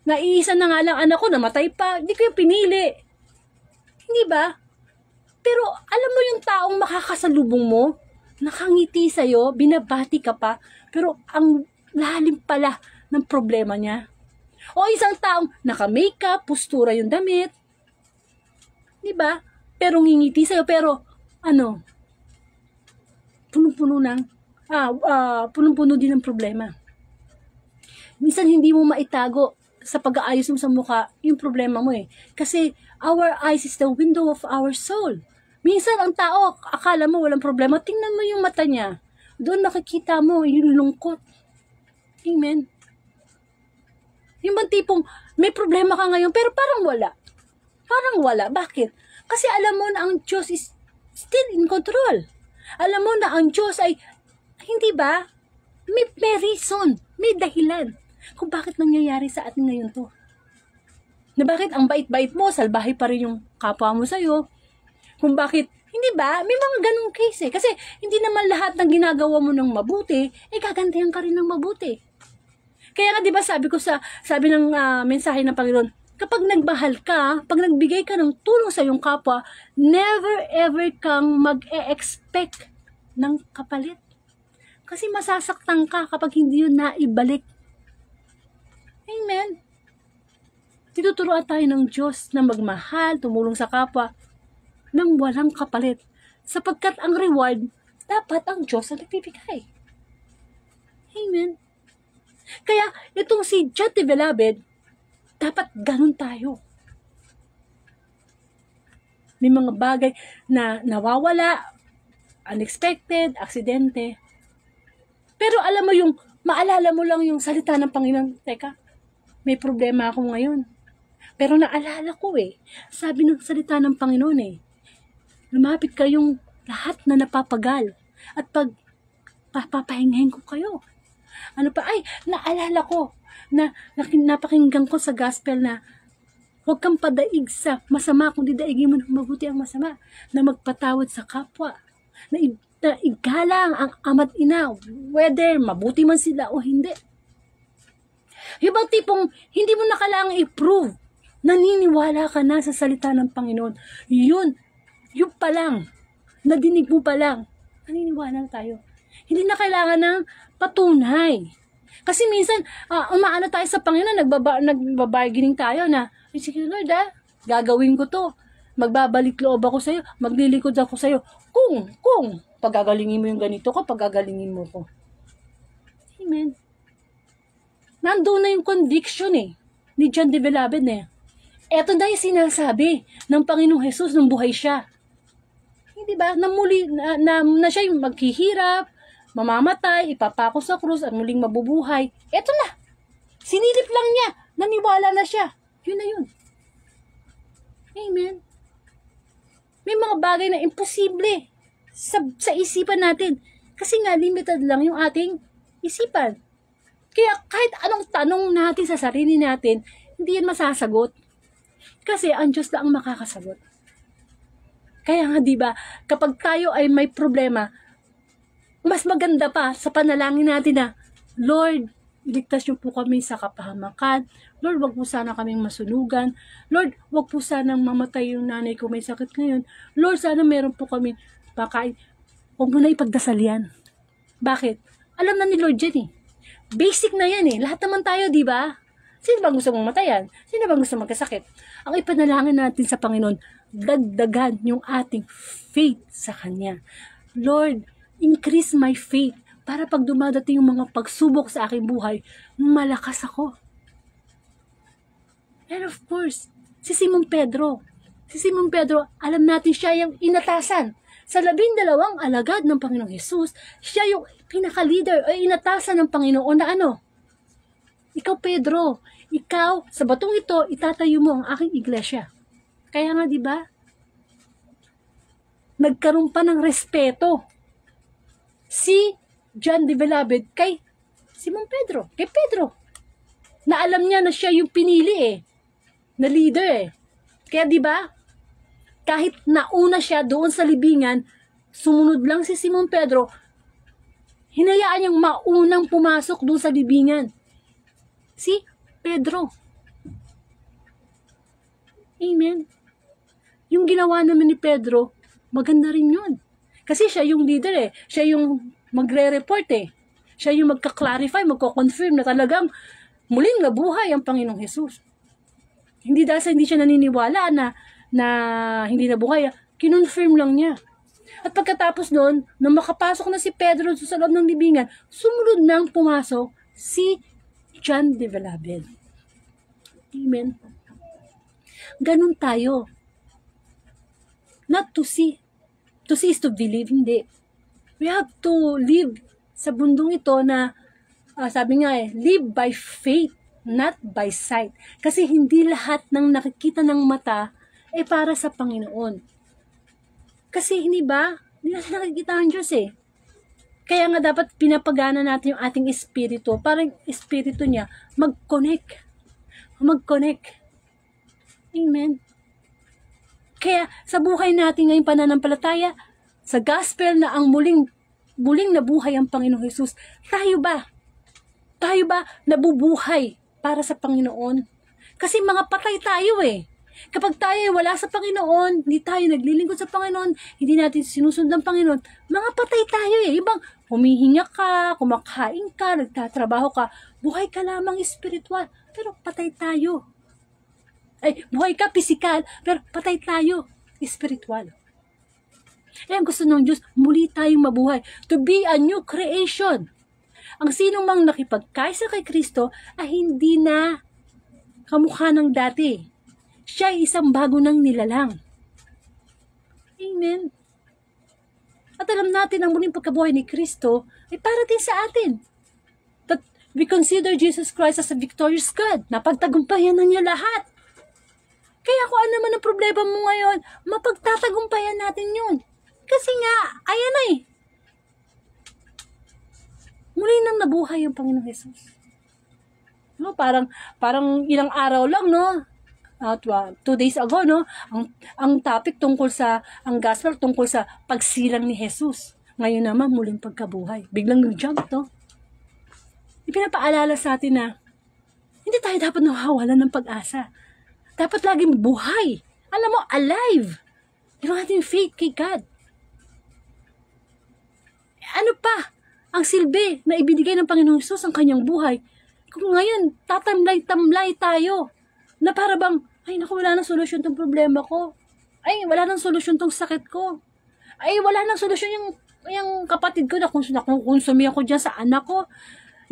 S1: Naiisa na nga lang anak ko, namatay pa, hindi ko yung pinili. Hindi ba? Pero alam mo yung taong makakasalubong mo, nakangiti sa'yo, binabati ka pa, pero ang lalim pala ng problema niya. O isang taong naka-makeup, postura yung damit, di ba? Pero ngingiti sa'yo, pero punong-puno din ng problema. Minsan hindi mo maitago sa pag-aayos mo sa mukha yung problema mo Kasi our eyes is the window of our soul. Minsan ang tao, akala mo walang problema, tingnan mo yung mata niya. Doon makikita mo yung lungkot. Amen. Yung bang tipong may problema ka ngayon pero parang wala. Parang wala. Bakit? Kasi alam mo na ang Diyos is still in control. Alam mo na ang Diyos ay, hindi ba? May reason, may dahilan kung bakit nangyayari sa atin ngayon to. Na bakit ang bait-bait mo, salbahe pa rin yung kapwa mo sa'yo. Kung bakit, hindi ba? May mga ganong case Kasi hindi naman lahat ng ginagawa mo ng mabuti, gagantihan ka rin ng mabuti. Kaya nga, di ba sabi ng mensahe ng Panginoon, kapag nagmahal ka, pag nagbigay ka ng tulong sa iyong kapwa, never ever kang mag-e-expect ng kapalit. Kasi masasaktan ka kapag hindi yun naibalik. Amen. Tinuturuan tayo ng Diyos na magmahal, tumulong sa kapwa, nang walang kapalit. Sapagkat ang reward, dapat ang Diyos ang nagbibigay. Amen. Kaya, itong si John the Beloved, dapat ganun tayo. May mga bagay na nawawala, unexpected, aksidente. Pero alam mo yung, maalala mo lang yung salita ng Panginoon, teka, may problema ako ngayon. Pero naalala ko sabi ng salita ng Panginoon lumapit kayong lahat na napapagal at papahingahin ko kayo. Naalala ko na napakinggan ko sa gospel na huwag kang padaig sa masama, kundi daigin mo ng mabuti ang masama, na magpatawad sa kapwa, na igalang ang ama't ina, whether mabuti man sila o hindi. Yung bang tipong hindi mo na kailangang i-prove, naniniwala ka na sa salita ng Panginoon, yun pa lang, nadinig mo pa lang, naniniwala na tayo. Hindi na kailangan ng patunay. Kasi minsan, umaano tayo sa Panginoon, nagbabargaining tayo na, sige Lord gagawin ko to. Magbabalik loob ako sa'yo, maglilikod ako sa'yo. Kung, pagagalingin mo yung ganito ko, pagagalingin mo ko. Amen. Nandun na yung conviction ni John the Beloved Eto na yung sinasabi ng Panginoong Jesus nung buhay siya. Hindi ba? Na siya yung maghihirap, mamamatay, ipapako sa krus, at muling mabubuhay. Eto na. Sinilip lang niya. Naniwala na siya. Yun na yun. Amen. May mga bagay na imposible sa isipan natin. Kasi nga, limited lang yung ating isipan. Kaya kahit anong tanong natin sa sarili natin, hindi yan masasagot. Kasi ang Diyos lang ang makakasagot. Kaya nga, di ba, kapag tayo ay may problema, mas maganda pa sa panalangin natin na, Lord, iligtas niyo po kami sa kapahamakan. Lord, wag po sana kaming masunugan. Lord, wag po sanang mamatay yung nanay ko may sakit ngayon. Lord, sana meron po kami pakain. Huwag mo na ipagdasal yan. Bakit? Alam na ni Lord yan Basic na yan Lahat naman tayo, di ba? Sino bang gusto mong matayan? Sino bang gusto magkasakit? Ang ipanalangin natin sa Panginoon, dagdagan yung ating faith sa Kanya. Lord, increase my faith para pag dumadating yung mga pagsubok sa aking buhay, malakas ako. And of course, si Simon Pedro, alam natin siya yung inatasan. Sa 12 alagad ng Panginoong Jesus, siya yung pinaka-leader o inatasan ng Panginoon na Ikaw, Pedro, ikaw, sa batong ito, itatayo mo ang aking iglesia. Kaya nga, di ba? Nagkaroon pa ng respeto si John the Beloved kay Simon Pedro, kay Pedro. Na alam niya na siya yung pinili na leader Kaya di ba? Kahit nauna siya doon sa libingan, sumunod lang si Simon Pedro, hinayaan niyang maunang pumasok doon sa libingan. Si Pedro. Amen. Yung ginawa naman ni Pedro, maganda rin yun. Kasi siya yung leader Siya yung magre-report Siya yung magka-clarify, magko-confirm na talagang muling nabuhay ang Panginoong Jesus. Hindi dahil sa hindi siya naniniwala na hindi nabuhay, kinonfirm lang niya. At pagkatapos noon, nang makapasok na si Pedro sa loob ng libingan, sumunod nang pumasok si John the Beloved. Amen. Ganun tayo. Not to see. To see is to believe, hindi. We have to live sa bundong ito na, sabi nga live by faith, not by sight. Kasi hindi lahat ng nakikita ng mata ay para sa Panginoon. Kasi hindi ba? Hindi natin nakikita ang Diyos Kaya nga dapat pinapagana natin yung ating espiritu para yung espiritu niya mag-connect. Amen. Kaya sa buhay natin ngayong pananampalataya, sa gospel na ang muling nabuhay ang Panginoong Jesus, tayo ba nabubuhay para sa Panginoon? Kasi mga patay tayo Kapag tayo wala sa Panginoon, hindi tayo naglilingkod sa Panginoon, hindi natin sinusunod ang Panginoon, mga patay tayo Ibang humihinga ka, kumakain ka, nagtatrabaho ka, buhay ka lamang espiritual, pero patay tayo. Buhay ka pisikal, pero patay tayo espiritual. Ang gusto ng Diyos, muli tayong mabuhay. To be a new creation. Ang sinong mang nakipagkaisa kay Kristo ay hindi na kamukha ng dati. Siya ay isang bago ng nilalang. Amen. At alam natin ang muling pagkabuhay ni Kristo ay para din sa atin. That we consider Jesus Christ as a victorious God. Napagtagumpayan na niya lahat. Kaya kung ano man ang problema mo ngayon, mapagtatagumpayan natin yun. Kasi nga, ayan muli nang nabuhay ang Panginoong Jesus. No, parang ilang araw lang, 2 days ago, ang topic ang gospel tungkol sa pagsilang ni Jesus. Ngayon naman, muling pagkabuhay. Biglang nag-jump, Ipinapaalala sa atin na hindi tayo dapat nawawalan ng pag-asa. Dapat laging buhay. Alam mo, alive. Yung ating faith kay God. Ano pa? Ang ang silbi na ibinigay ng Panginoong Hesus ang kanyang buhay. Kung ngayon, tatamlay-tamlay tayo, na para bang, ay naku, wala nang solusyon tong problema ko. Ay, wala nang solusyon tong sakit ko. Ay, wala nang solusyon yung kapatid ko na konsumi ako dyan sa anak ko.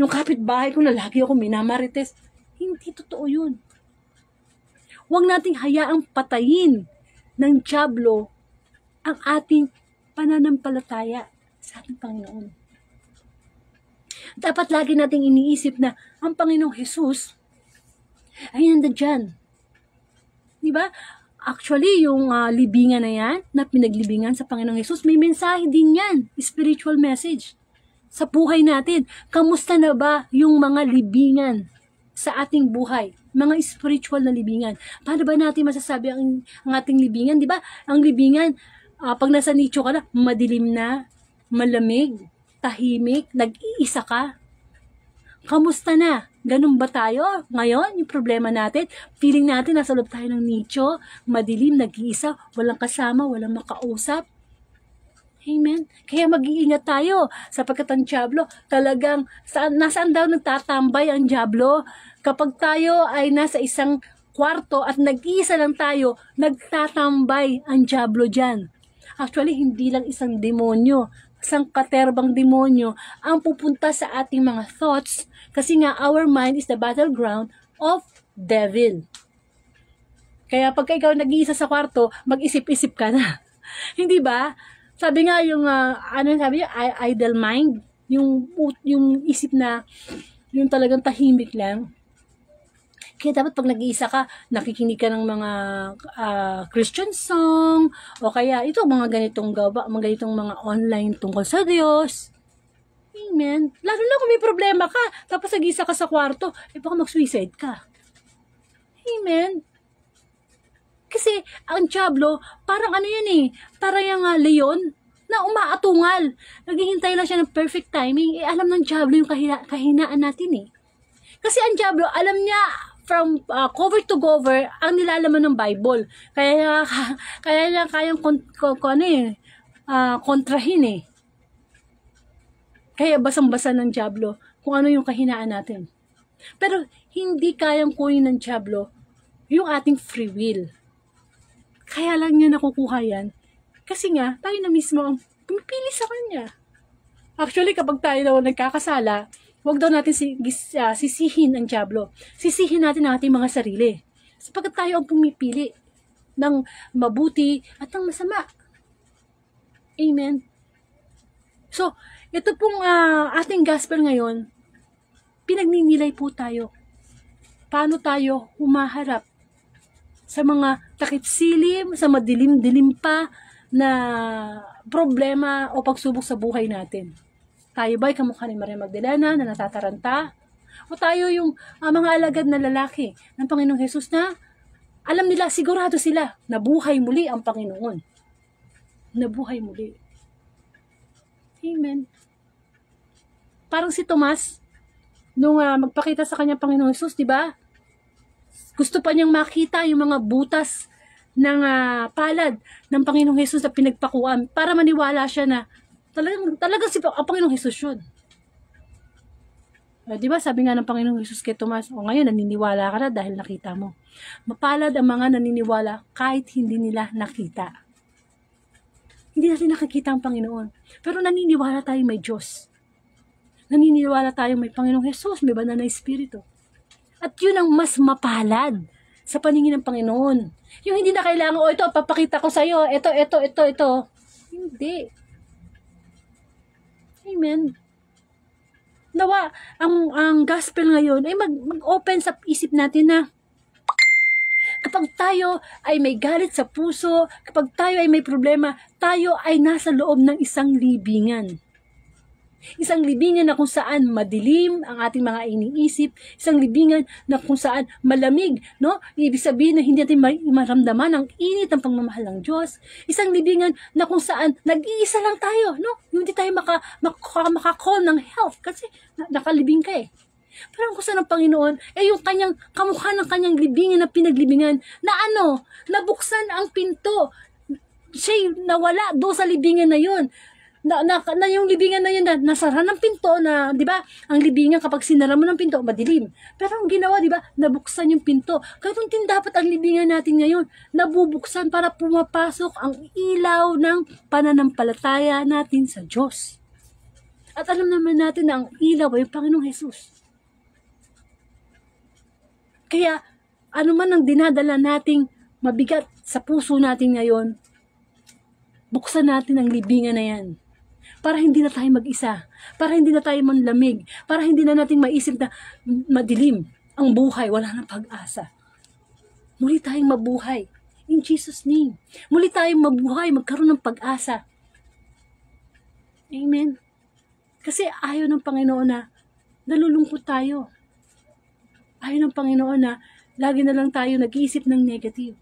S1: Yung kapitbahay ko na lagi ako minamarites. Hindi totoo yun. Huwag nating hayaang patayin ng dyablo ang ating pananampalataya sa ating Panginoon. Dapat lagi nating iniisip na ang Panginoong Hesus ay nandiyan. Diba? Actually, yung libingan na yan, na pinaglibingan sa Panginoong Hesus, may mensahe din yan, spiritual message sa buhay natin. Kamusta na ba yung mga libingan sa ating buhay? Mga spiritual na libingan. Paano ba natin masasabi ang ating libingan? Diba? Ang libingan, pag nasa nicho ka na, madilim na, malamig, tahimik, nag-iisa ka. Kamusta na? Ganun ba tayo? Ngayon, yung problema natin, feeling natin nasa loob tayo ng nicho, madilim, nag-iisa, walang kasama, walang makausap. Amen? Kaya mag-iingat tayo sapagkat ang dyablo talagang nasaan daw nagtatambay ang dyablo? Kapag tayo ay nasa isang kwarto at nag-iisa lang tayo, nagtatambay ang dyablo dyan. Actually, hindi lang isang demonyo, isang katerbang demonyo ang pupunta sa ating mga thoughts kasi nga our mind is the battleground of devil. Kaya pagka ikaw nag-iisa sa kwarto, mag-isip-isip ka na. Hindi ba? Sabi nga yung idle mind, yung isip na yung talagang tahimik lang. Kaya dapat pag nag-iisa ka, nakikinig ka ng mga Christian song, o kaya ito, mga ganitong mga online tungkol sa Diyos. Amen. Lalo na kung may problema ka, tapos nag-iisa ka sa kwarto, baka mag-suicide ka. Amen. Kasi ang dyablo, parang parang yung leon na umaatungal. Naghihintay lang siya ng perfect timing. Alam ng dyablo yung kahinaan natin eh. Kasi ang dyablo, alam niya from cover to cover ang nilalaman ng Bible. Kaya niya kayang kontrahin eh. Kaya basang-basa ng dyablo kung ano yung kahinaan natin. Pero hindi kayang kunin ng dyablo yung ating free will. Kaya lang niya nakukuha yan. Kasi nga, tayo na mismo ang pumipili sa kanya. Actually, kapag tayo daw nagkakasala, huwag daw natin sisihin ang dyablo. Sisihin natin ang ating mga sarili. Sapagkat tayo ang pumipili ng mabuti at ng masama. Amen. So, ito pong ating gospel ngayon, pinagninilay po tayo. Paano tayo humaharap sa mga takip-silim, sa madilim-dilim pa na problema o pagsubok sa buhay natin. Tayo ba'y kamukha ni Maria Magdalena na natataranta? O tayo yung mga alagad na lalaki ng Panginoong Hesus na alam nila, sigurado sila, nabuhay muli ang Panginoon. Nabuhay muli. Amen. Parang si Tomas, nung magpakita sa kanya Panginoong Hesus, di ba? Gusto pa niyang makita yung mga butas ng palad ng Panginoong Hesus na pinagpakuan para maniwala siya na talagang ang Panginoong Hesus yun. Di ba sabi nga ng Panginoong Hesus kay Tomas, o ngayon naniniwala ka na dahil nakita mo. Mapalad ang mga naniniwala kahit hindi nila nakita. Hindi natin nakikita ang Panginoon. Pero naniniwala tayo may Diyos. Naniniwala tayo may Panginoong Hesus, may banal na Espiritu. At yun ang mas mapalad sa paningin ng Panginoon. Yung hindi na kailangan, ito, papakita ko sa'yo, ito. Hindi. Amen. Nawa, ang gospel ngayon ay mag-open sa isip natin na kapag tayo ay may galit sa puso, kapag tayo ay may problema, tayo ay nasa loob ng isang libingan. Isang libingan na kung saan madilim ang ating mga iniisip, isang libingan na kung saan malamig, no? Ibig sabihin na hindi natin maramdaman ang init ng pagmamahal ng Diyos. Isang libingan na kung saan nag-iisa lang tayo, no? Hindi tayo maka-call ng help kasi nakalibing ka eh. Pero ang gusto ng Panginoon, yung kanyang kamukha ng kanyang libingan na pinaglibingan na nabuksan ang pinto. Siya'y nawala doon sa libingan na yun. na yung libingan na yun na nasara ng pinto na, di ba? Ang libingan kapag sinara mo ng pinto, madilim. Pero ang ginawa, di ba? Nabuksan yung pinto. Ganun din dapat ang libingan natin ngayon. Nabubuksan para pumapasok ang ilaw ng pananampalataya natin sa Diyos. At alam naman natin na ang ilaw ay Panginoong Jesus. Kaya, ano man ang dinadala nating mabigat sa puso natin ngayon, buksan natin ang libingan na yan. Para hindi na tayo mag-isa. Para hindi na tayo manlamig. Para hindi na natin maisip na madilim ang buhay. Wala nang pag-asa. Muli tayong mabuhay. In Jesus' name. Muli tayong mabuhay. Magkaroon ng pag-asa. Amen. Kasi ayaw ng Panginoon na nalulungkot tayo. Ayaw ng Panginoon na lagi na lang tayo nag-iisip ng negative.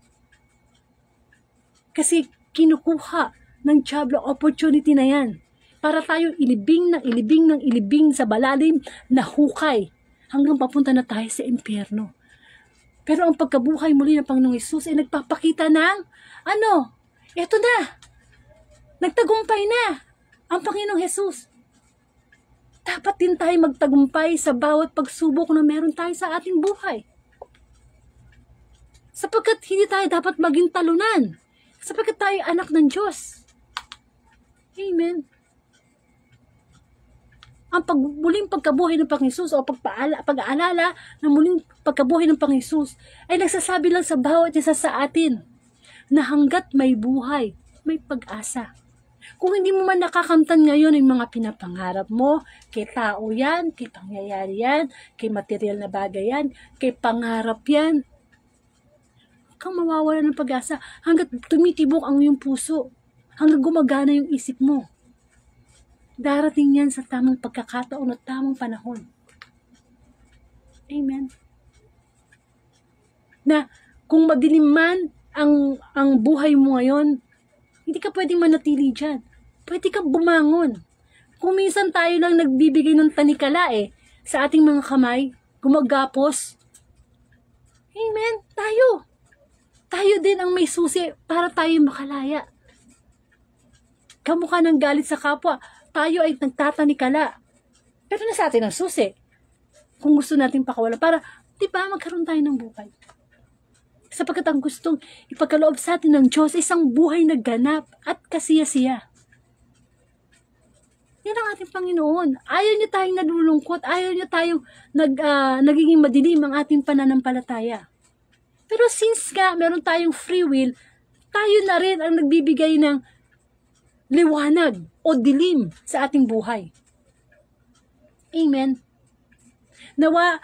S1: Kasi kinukuha ng diablo opportunity na yan para tayo ilibing sa balalim na hukay hanggang papunta na tayo sa impyerno. Pero ang pagkabuhay muli ng Panginoong Hesus ay nagpapakita ng eto na, nagtagumpay na ang Panginoong Hesus. Dapat din tayo magtagumpay sa bawat pagsubok na meron tayo sa ating buhay. Sapagkat hindi tayo dapat maging talunan. Sapagkat tayo anak ng Diyos. Amen. Ang muling pagkabuhay ng Panginoon o pag-aalala ng muling pagkabuhay ng Panginoon ay nagsasabi lang sa bawat isa sa atin na hanggat may buhay, may pag-asa. Kung hindi mo man nakakamtan ngayon ang mga pinapangarap mo, kay tao yan, kay pangyayari yan, kay material na bagay yan, kay pangarap yan, kang mawawala ng pag-asa hanggat tumitibok ang iyong puso, hanggang gumagana yung isip mo. Darating yan sa tamang pagkakataon at tamang panahon. Amen. Na kung madilim man ang buhay mo ngayon, hindi ka pwedeng manatili dyan. Pwede kang bumangon. Kung minsan tayo lang nagbibigay ng tanikala sa ating mga kamay, gumagapos. Amen. Tayo din ang may susi para tayo makalaya. Kamukha ng galit sa kapwa, tayo ay nagtatanikala. Pero nasa atin ang susi. Kung gusto natin pakawala, para, di ba, magkaroon tayo ng buhay. Sapagkat ang gustong ipagkaloob sa atin ng Diyos, isang buhay na ganap at kasiya-siya. Yan ang ating Panginoon. Ayaw niya tayong nalulungkot, ayaw niya tayong nagiging madilim ang ating pananampalataya. Pero since nga meron tayong free will, tayo na rin ang nagbibigay ng liwanag o dilim sa ating buhay. Amen. Nawa,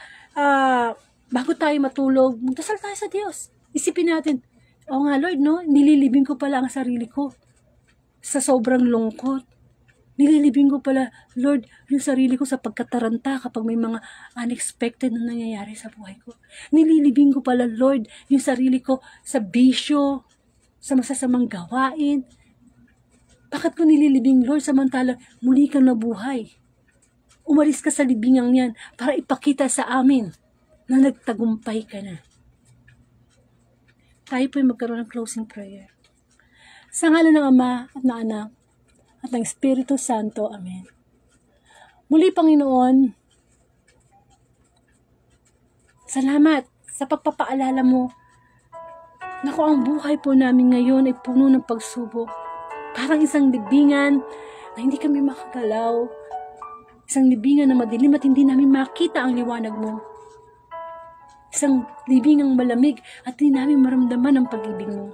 S1: bago tayo matulog, magdasal tayo sa Diyos. Isipin natin, oo nga Lord, no? Nililibing ko pala ang sarili ko sa sobrang lungkot. Nililibing ko pala, Lord, yung sarili ko sa pagkataranta kapag may mga unexpected na nangyayari sa buhay ko. Nililibing ko pala, Lord, yung sarili ko sa bisyo, sa masasamang gawain. Bakit ko nililibing, Lord, samantala muli kang nabuhay? Umalis ka sa libingang yan para ipakita sa amin na nagtagumpay ka na. Tayo po'y magkaroon ng closing prayer. Sa ngalan ng Ama at ng Anak at ng Espiritu Santo. Amen. Muli, Panginoon, salamat sa pagpapaalala mo na kung ang buhay po namin ngayon ay puno ng pagsubok. Parang isang libingan na hindi kami makagalaw. Isang libingan na madilim at hindi namin makita ang liwanag mo. Isang libingang malamig at hindi namin maramdaman ang pag-ibig mo.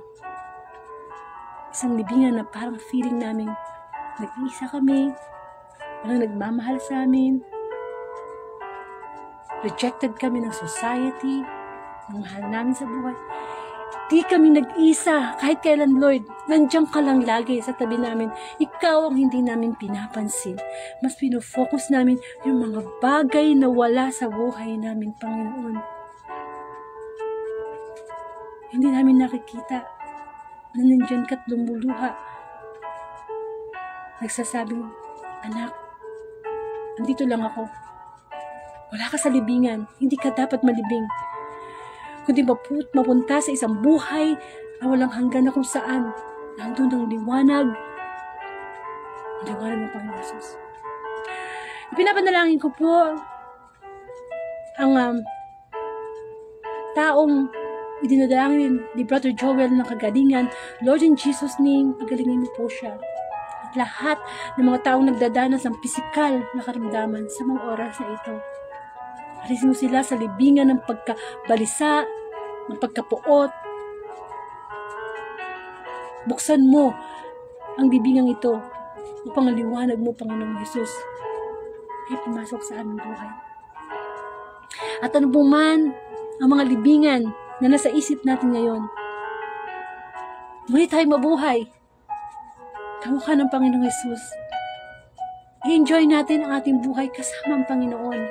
S1: Isang libingan na parang feeling namin nag-iisa kami, walang nagmamahal sa amin. Rejected kami ng society, ng mahal namin sa buhay. Di kami nag-isa kahit kailan, Lord. Nandiyan ka lang lagi sa tabi namin. Ikaw ang hindi namin pinapansin. Mas pinofocus namin yung mga bagay na wala sa buhay namin, Panginoon. Hindi namin nakikita na nandiyan ka't lumuluha. Nagsasabing, anak, andito lang ako. Wala ka sa libingan. Hindi ka dapat malibing. Kundi mapunta sa isang buhay na walang hanggan na kung saan. Nandun ang liwanag ang liwanag ng Panginoong Jesus. Pinapanalangin ko po ang taong idinadalangin ni Brother Joel ng kagalingan. Lord, in Jesus' name, pagalingin mo po siya. At lahat ng mga taong nagdadanas ng pisikal na karamdaman sa mga oras na ito. Alisin mo sila sa libingan ng pagkabalisa, ng pagkapuot. Buksan mo ang libingan ito upang ang liwanag mo, Panginoong Jesus, ay pumasok sa aming buhay. At ano po man ang mga libingan na nasa isip natin ngayon, muli tayo mabuhay. Kamukha ng Panginoong Jesus. I-enjoy natin ang ating buhay kasama ang Panginoon.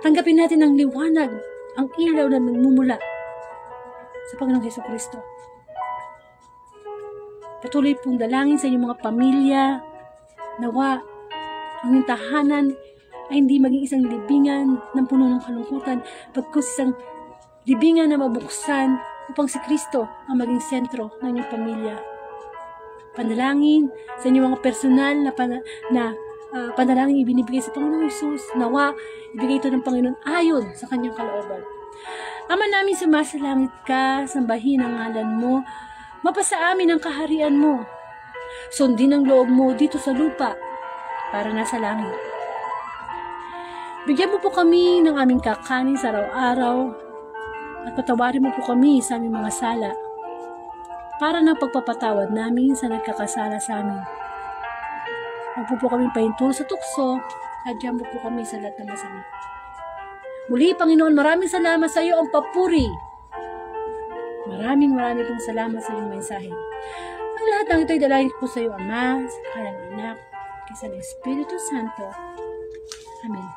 S1: Tanggapin natin ang liwanag, ang ilaw na nagmumula sa Panginoong Hesus Kristo. Patuloy pong dalangin sa inyong mga pamilya, nawa ang inyong tahanan ay hindi maging isang libingan ng puno ng kalungkutan, pagkus isang libingan na mabuksan upang si Kristo ang maging sentro ng inyong pamilya. Panalangin sa inyong mga personal na panalangin ibinibigay sa Panginoong Hesus, nawa ibigay ito ng Panginoon ayon sa kanyang kalooban. Ama namin, sumasalangit ka, sambahin ang ngalan mo, mapasa amin ang kaharian mo. Sundin ang loob mo dito sa lupa para nasa langit. Bigyan mo po kami ng aming kakanin sa araw-araw at patawarin mo po kami sa aming mga sala para ng pagpapatawad namin sa nagkakasala sa amin. Huwag po kami pahintul sa tukso at diyan po kami sa lahat ng masama. Muli, Panginoon, maraming salamat sa iyo ang papuri. Maraming pong salamat sa iyong mensahe. Ang lahat ng ito'y dalangin ko sa iyo, Ama, sa pangalan ng Anak, kaysa ng Espiritu Santo. Amen.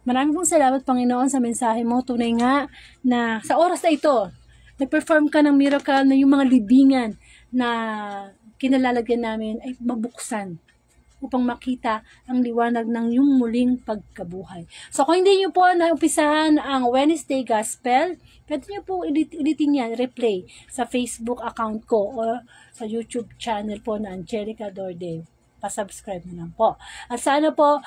S1: Maraming pong salamat, Panginoon, sa mensahe mo. Tunay nga na sa oras na ito, nag-perform ka ng miracle na yung mga libingan na kinalalagyan namin ay mabuksan upang makita ang liwanag ng yung muling pagkabuhay. So kung hindi nyo po naumpisahan ang Wednesday Gospel, pwede nyo po ulitin yan, replay sa Facebook account ko o sa YouTube channel po na Angelica Dordeo. Pa-subscribe na lang po. At sana po,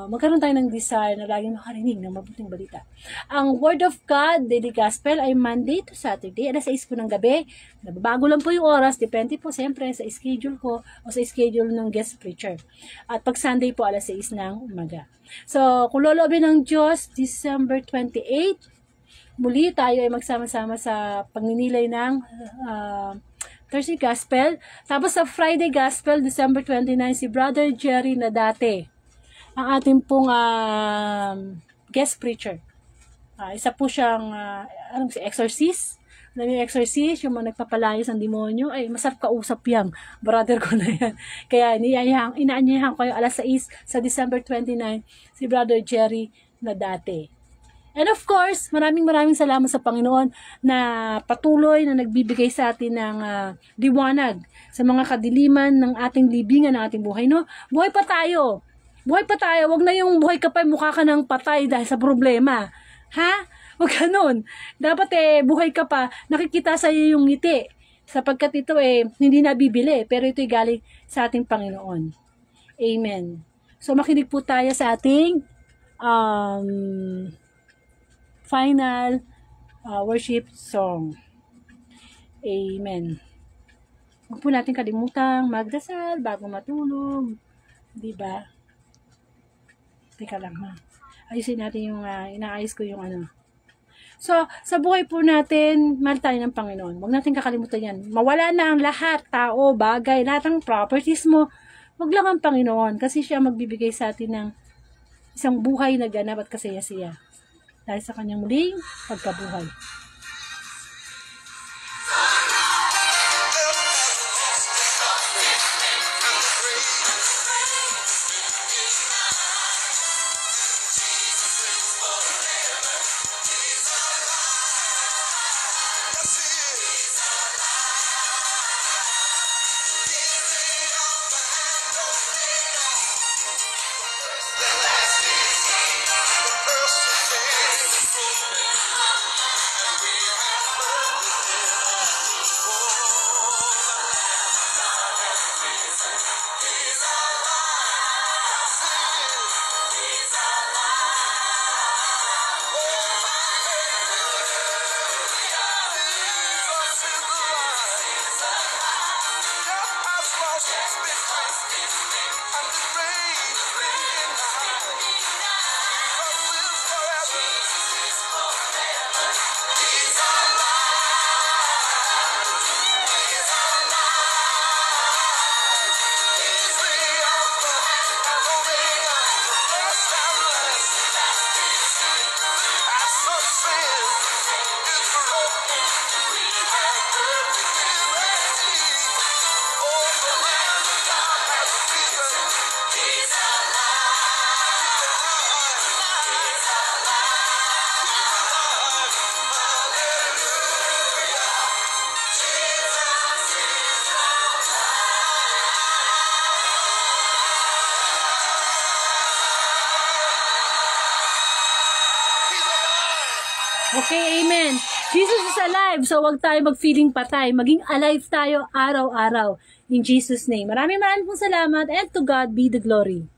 S1: magkaroon tayo ng desire na laging makarinig ng mabuting balita. Ang Word of God Daily Gospel ay Monday to Saturday, alas 6 po ng gabi. Nababago lang po yung oras, depende po siyempre sa schedule ko o sa schedule ng guest preacher. At pag Sunday po, alas 6 ng umaga. So, kung loloobin ng Diyos, December 28, muli tayo ay magsama-sama sa pagninilay ng Thursday Gospel. Tapos sa Friday Gospel, December 29, si Brother Jerry Nadate, ang ating pong guest preacher. Isa po siyang exorcist. Alam yung exorcist, yung mga nagpapalayas ng demonyo, ay masarap kausap yan. Brother ko na yan. Kaya inaanyayahan ko yung alas 6 sa December 29, si Brother Jerry Nadate. And of course, maraming salamat sa Panginoon na patuloy na nagbibigay sa atin ng liwanag sa mga kadiliman ng ating libingan, ng ating buhay. No? Buhay pa tayo. Buhay pa tayo. Huwag na yung buhay ka pa, mukha ka ng patay dahil sa problema. Ha? Huwag ganun. Dapat buhay ka pa, nakikita sa iyo yung ngiti. Sapagkat ito hindi nabibili, pero ito'y galing sa ating Panginoon. Amen. So makinig po tayo sa ating final worship song. Amen. Huwag po natin kalimutang magdasal bago matulog. Diba? Teka lang ha. Ayusin natin yung, inaayos ko yung So, sa buhay po natin, mahal tayo ng Panginoon. Huwag natin kakalimutan yan. Mawala na ang lahat, tao, bagay, lahat ng properties mo. Huwag lang ang Panginoon kasi siya magbibigay sa atin ng isang buhay na ganap at kasaya-saya. Dahil sa kanyang muling pagkabuhay. Okay, amen. Jesus is alive. So, wag tayo mag-feeling patay. Maging alive tayo araw-araw. In Jesus' name. Maraming pong salamat, and to God be the glory.